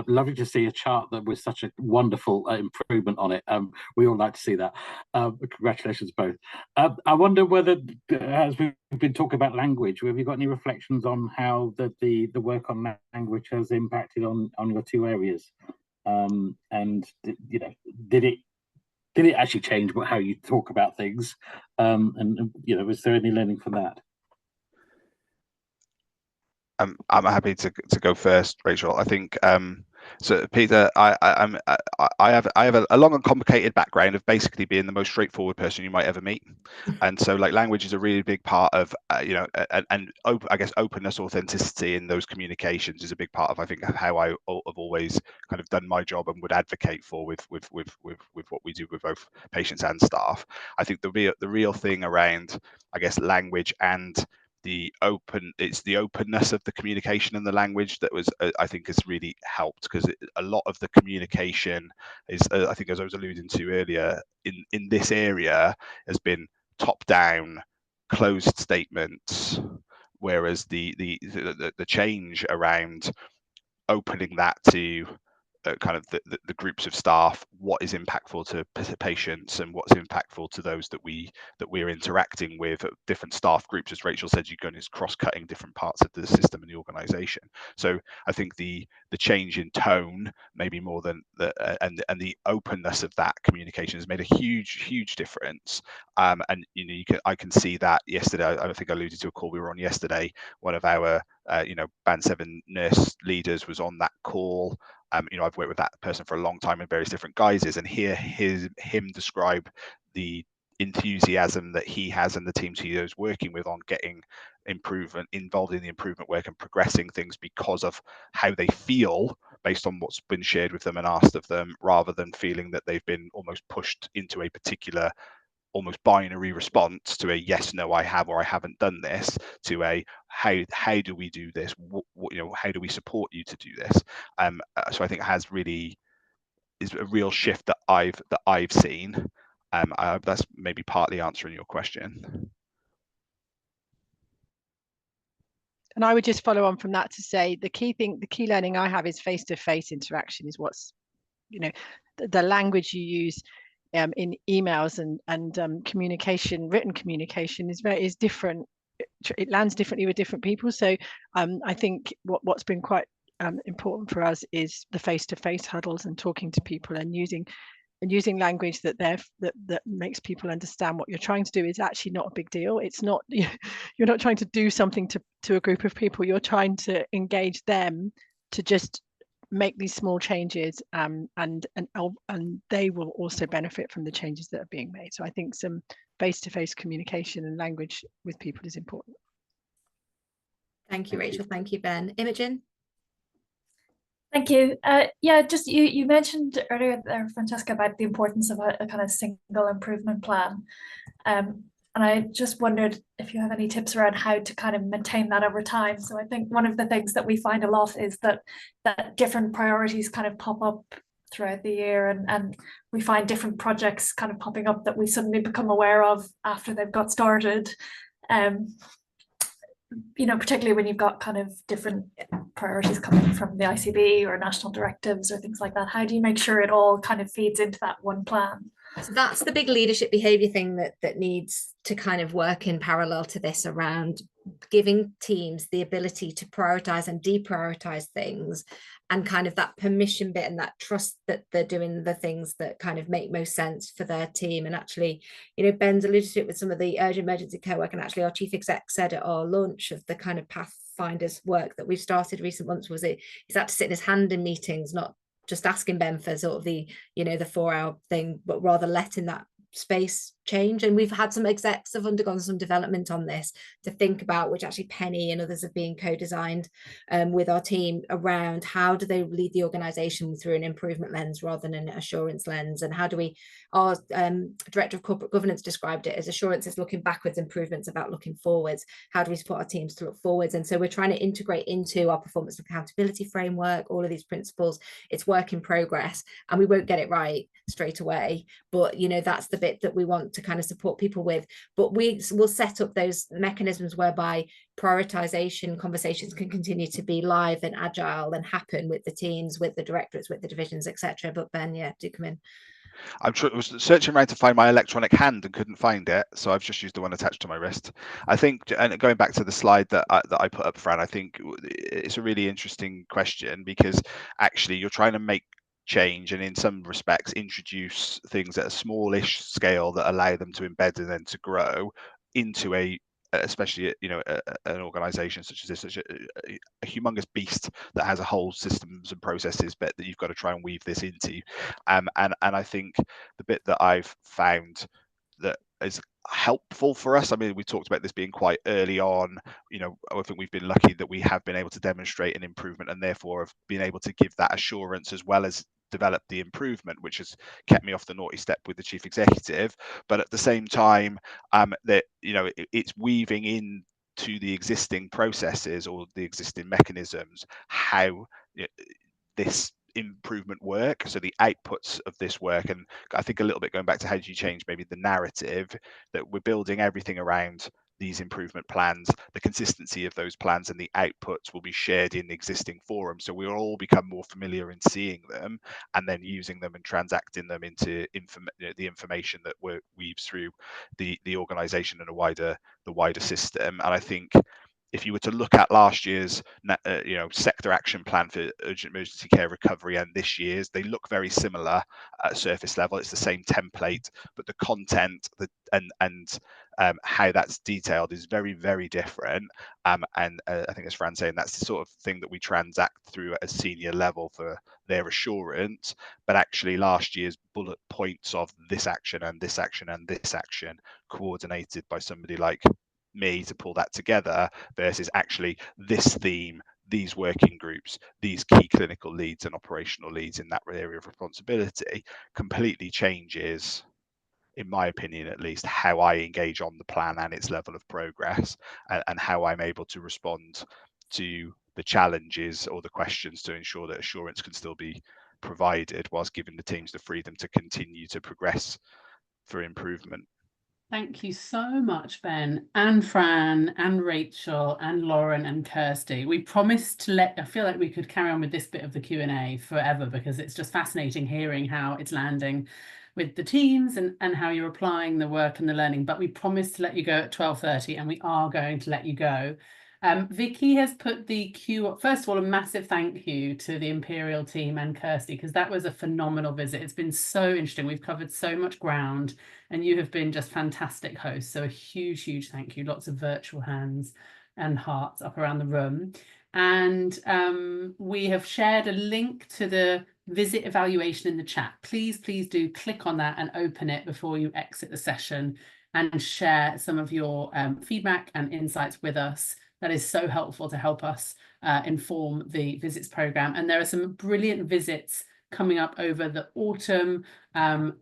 lovely to see a chart that was such a wonderful improvement on it. We all like to see that. Congratulations both. I wonder whether, as we've been talking about language, have you got any reflections on how the work on language has impacted on your two areas? And you know, did it actually change how you talk about things? And you know, was there any learning from that? I'm happy to go first, Rachel. I think so, Peter. I have a long and complicated background of basically being the most straightforward person you might ever meet, and so like language is a really big part of you know, and I guess openness, authenticity in those communications is a big part of, I think, how I have always kind of done my job and would advocate for with what we do with both patients and staff. I think the real thing around, I guess, language and it's the openness of the communication and the language that was I think has really helped, because a lot of the communication is I think, as I was alluding to earlier, in this area has been top down, closed statements, whereas the change around opening that to kind of the groups of staff, what is impactful to patients and what's impactful to those that we're interacting with, different staff groups, as Rachel said, you're going to cross-cutting different parts of the system and the organization. So I think the change in tone, maybe more than and the openness of that communication has made a huge difference. And you know, I can see that yesterday. I think I alluded to a call we were on yesterday. One of our you know, Band 7 nurse leaders was on that call. You know, I've worked with that person for a long time in various different guises, and hear him describe the enthusiasm that he has and the teams he is working with on getting improvement involved in the improvement work and progressing things because of how they feel based on what's been shared with them and asked of them, rather than feeling that they've been almost pushed into a particular almost binary response to a yes, no, I have or I haven't done this, to a how do we do this? What, you know, how do we support you to do this? So I think it is a real shift that I've seen. That's maybe partly answering your question. And I would just follow on from that to say the key learning I have is face-to-face interaction is what's, you know, the language you use in emails and communication, written communication is different. It lands differently with different people. So I think what's been quite important for us is the face-to-face huddles and talking to people and using and using language that makes people understand what you're trying to do is actually not a big deal. It's not, you're not trying to do something to a group of people. You're trying to engage them to just make these small changes, and they will also benefit from the changes that are being made. So I think some face-to-face communication and language with people is important. Thank you, Rachel. Thank you, Ben. Imogen? Thank you. Yeah, just you mentioned earlier there, Francesca, about the importance of a kind of single improvement plan. And I just wondered if you have any tips around how to kind of maintain that over time. So I think one of the things that we find a lot is that different priorities kind of pop up throughout the year, and we find different projects kind of popping up that we suddenly become aware of after they've got started. You know, particularly when you've got kind of different priorities coming from the ICB or national directives or things like that. How do you make sure it all kind of feeds into that one plan? So that's the big leadership behavior thing that needs to kind of work in parallel to this, around giving teams the ability to prioritize and deprioritize things, and kind of that permission bit and that trust that they're doing the things that kind of make most sense for their team. And actually, you know, Ben's alluded to it with some of the urgent emergency care work, and actually our chief exec said at our launch of the kind of Pathfinders work that we've started recent months, was he's had to sit in his hand in meetings, not just asking Ben for sort of the, you know, the 4-hour thing, but rather letting that space change. And we've had some execs have undergone some development on this to think about, which actually Penny and others have been co-designed with our team, around how do they lead the organization through an improvement lens rather than an assurance lens. And how do we, our director of corporate governance described it as assurance is looking backwards, improvements about looking forwards. How do we support our teams to look forwards? And so we're trying to integrate into our performance accountability framework all of these principles. It's work in progress, and we won't get it right straight away, but you know, that's the bit that we want to kind of support people with. But we will set up those mechanisms whereby prioritization conversations can continue to be live and agile and happen with the teams, with the directorates, with the divisions, etc. But Ben, yeah, do come in. I was searching around to find my electronic hand and couldn't find it, so I've just used the one attached to my wrist. I think, and going back to the slide that I put up, Fran, I think it's a really interesting question, because actually you're trying to make change and in some respects introduce things at a smallish scale that allow them to embed and then to grow into especially, you know, an organization such as this, such a humongous beast that has a whole systems and processes bit that you've got to try and weave this into. And I think the bit that I've found that is helpful for us, I mean, we talked about this being quite early on, you know, I think we've been lucky that we have been able to demonstrate an improvement and therefore have been able to give that assurance as well as develop the improvement, which has kept me off the naughty step with the chief executive. But at the same time, that, you know, it's weaving in to the existing processes or the existing mechanisms how this improvement work, so the outputs of this work. And I think a little bit going back to how do you change maybe the narrative, that we're building everything around these improvement plans, the consistency of those plans and the outputs will be shared in existing forums, so we'll all become more familiar in seeing them and then using them and transacting them into the information that weaves through the organization and the wider system. And I think if you were to look at last year's you know, sector action plan for urgent emergency care recovery and this year's, they look very similar at surface level. It's the same template, but the content and how that's detailed is very, very different. And I think, as Fran's saying, that's the sort of thing that we transact through at a senior level for their assurance. But actually last year's bullet points of this action and this action and this action coordinated by somebody like me to pull that together, versus actually this theme, these working groups, these key clinical leads and operational leads in that area of responsibility, completely changes, in my opinion at least, how I engage on the plan and its level of progress, and how I'm able to respond to the challenges or the questions to ensure that assurance can still be provided whilst giving the teams the freedom to continue to progress for improvement. Thank you so much, Ben and Fran and Rachel and Lauren and Kirsty. We promised to I feel like we could carry on with this bit of the Q&A forever, because it's just fascinating hearing how it's landing with the teams and how you're applying the work and the learning. But we promised to let you go at 12:30, and we are going to let you go. Vicky has put the queue. First of all, a massive thank you to the Imperial team and Kirsty, because that was a phenomenal visit. It's been so interesting. We've covered so much ground and you have been just fantastic hosts. So a huge, huge thank you. Lots of virtual hands and hearts up around the room. And we have shared a link to the visit evaluation in the chat. Please do click on that and open it before you exit the session and share some of your feedback and insights with us. That is so helpful to help us inform the visits programme. And there are some brilliant visits coming up over the autumn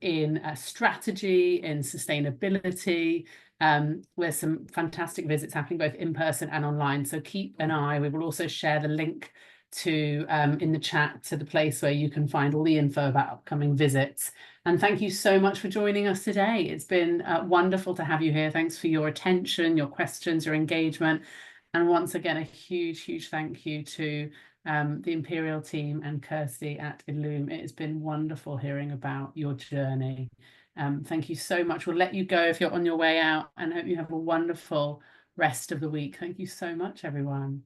in strategy, in sustainability. There's some fantastic visits happening both in person and online. So keep an eye. We will also share the link to in the chat to the place where you can find all the info about upcoming visits. And thank you so much for joining us today. It's been wonderful to have you here. Thanks for your attention, your questions, your engagement. And once again, a huge, huge thank you to the Imperial team and Kirsty at Illume. It has been wonderful hearing about your journey. Thank you so much. We'll let you go if you're on your way out and hope you have a wonderful rest of the week. Thank you so much, everyone.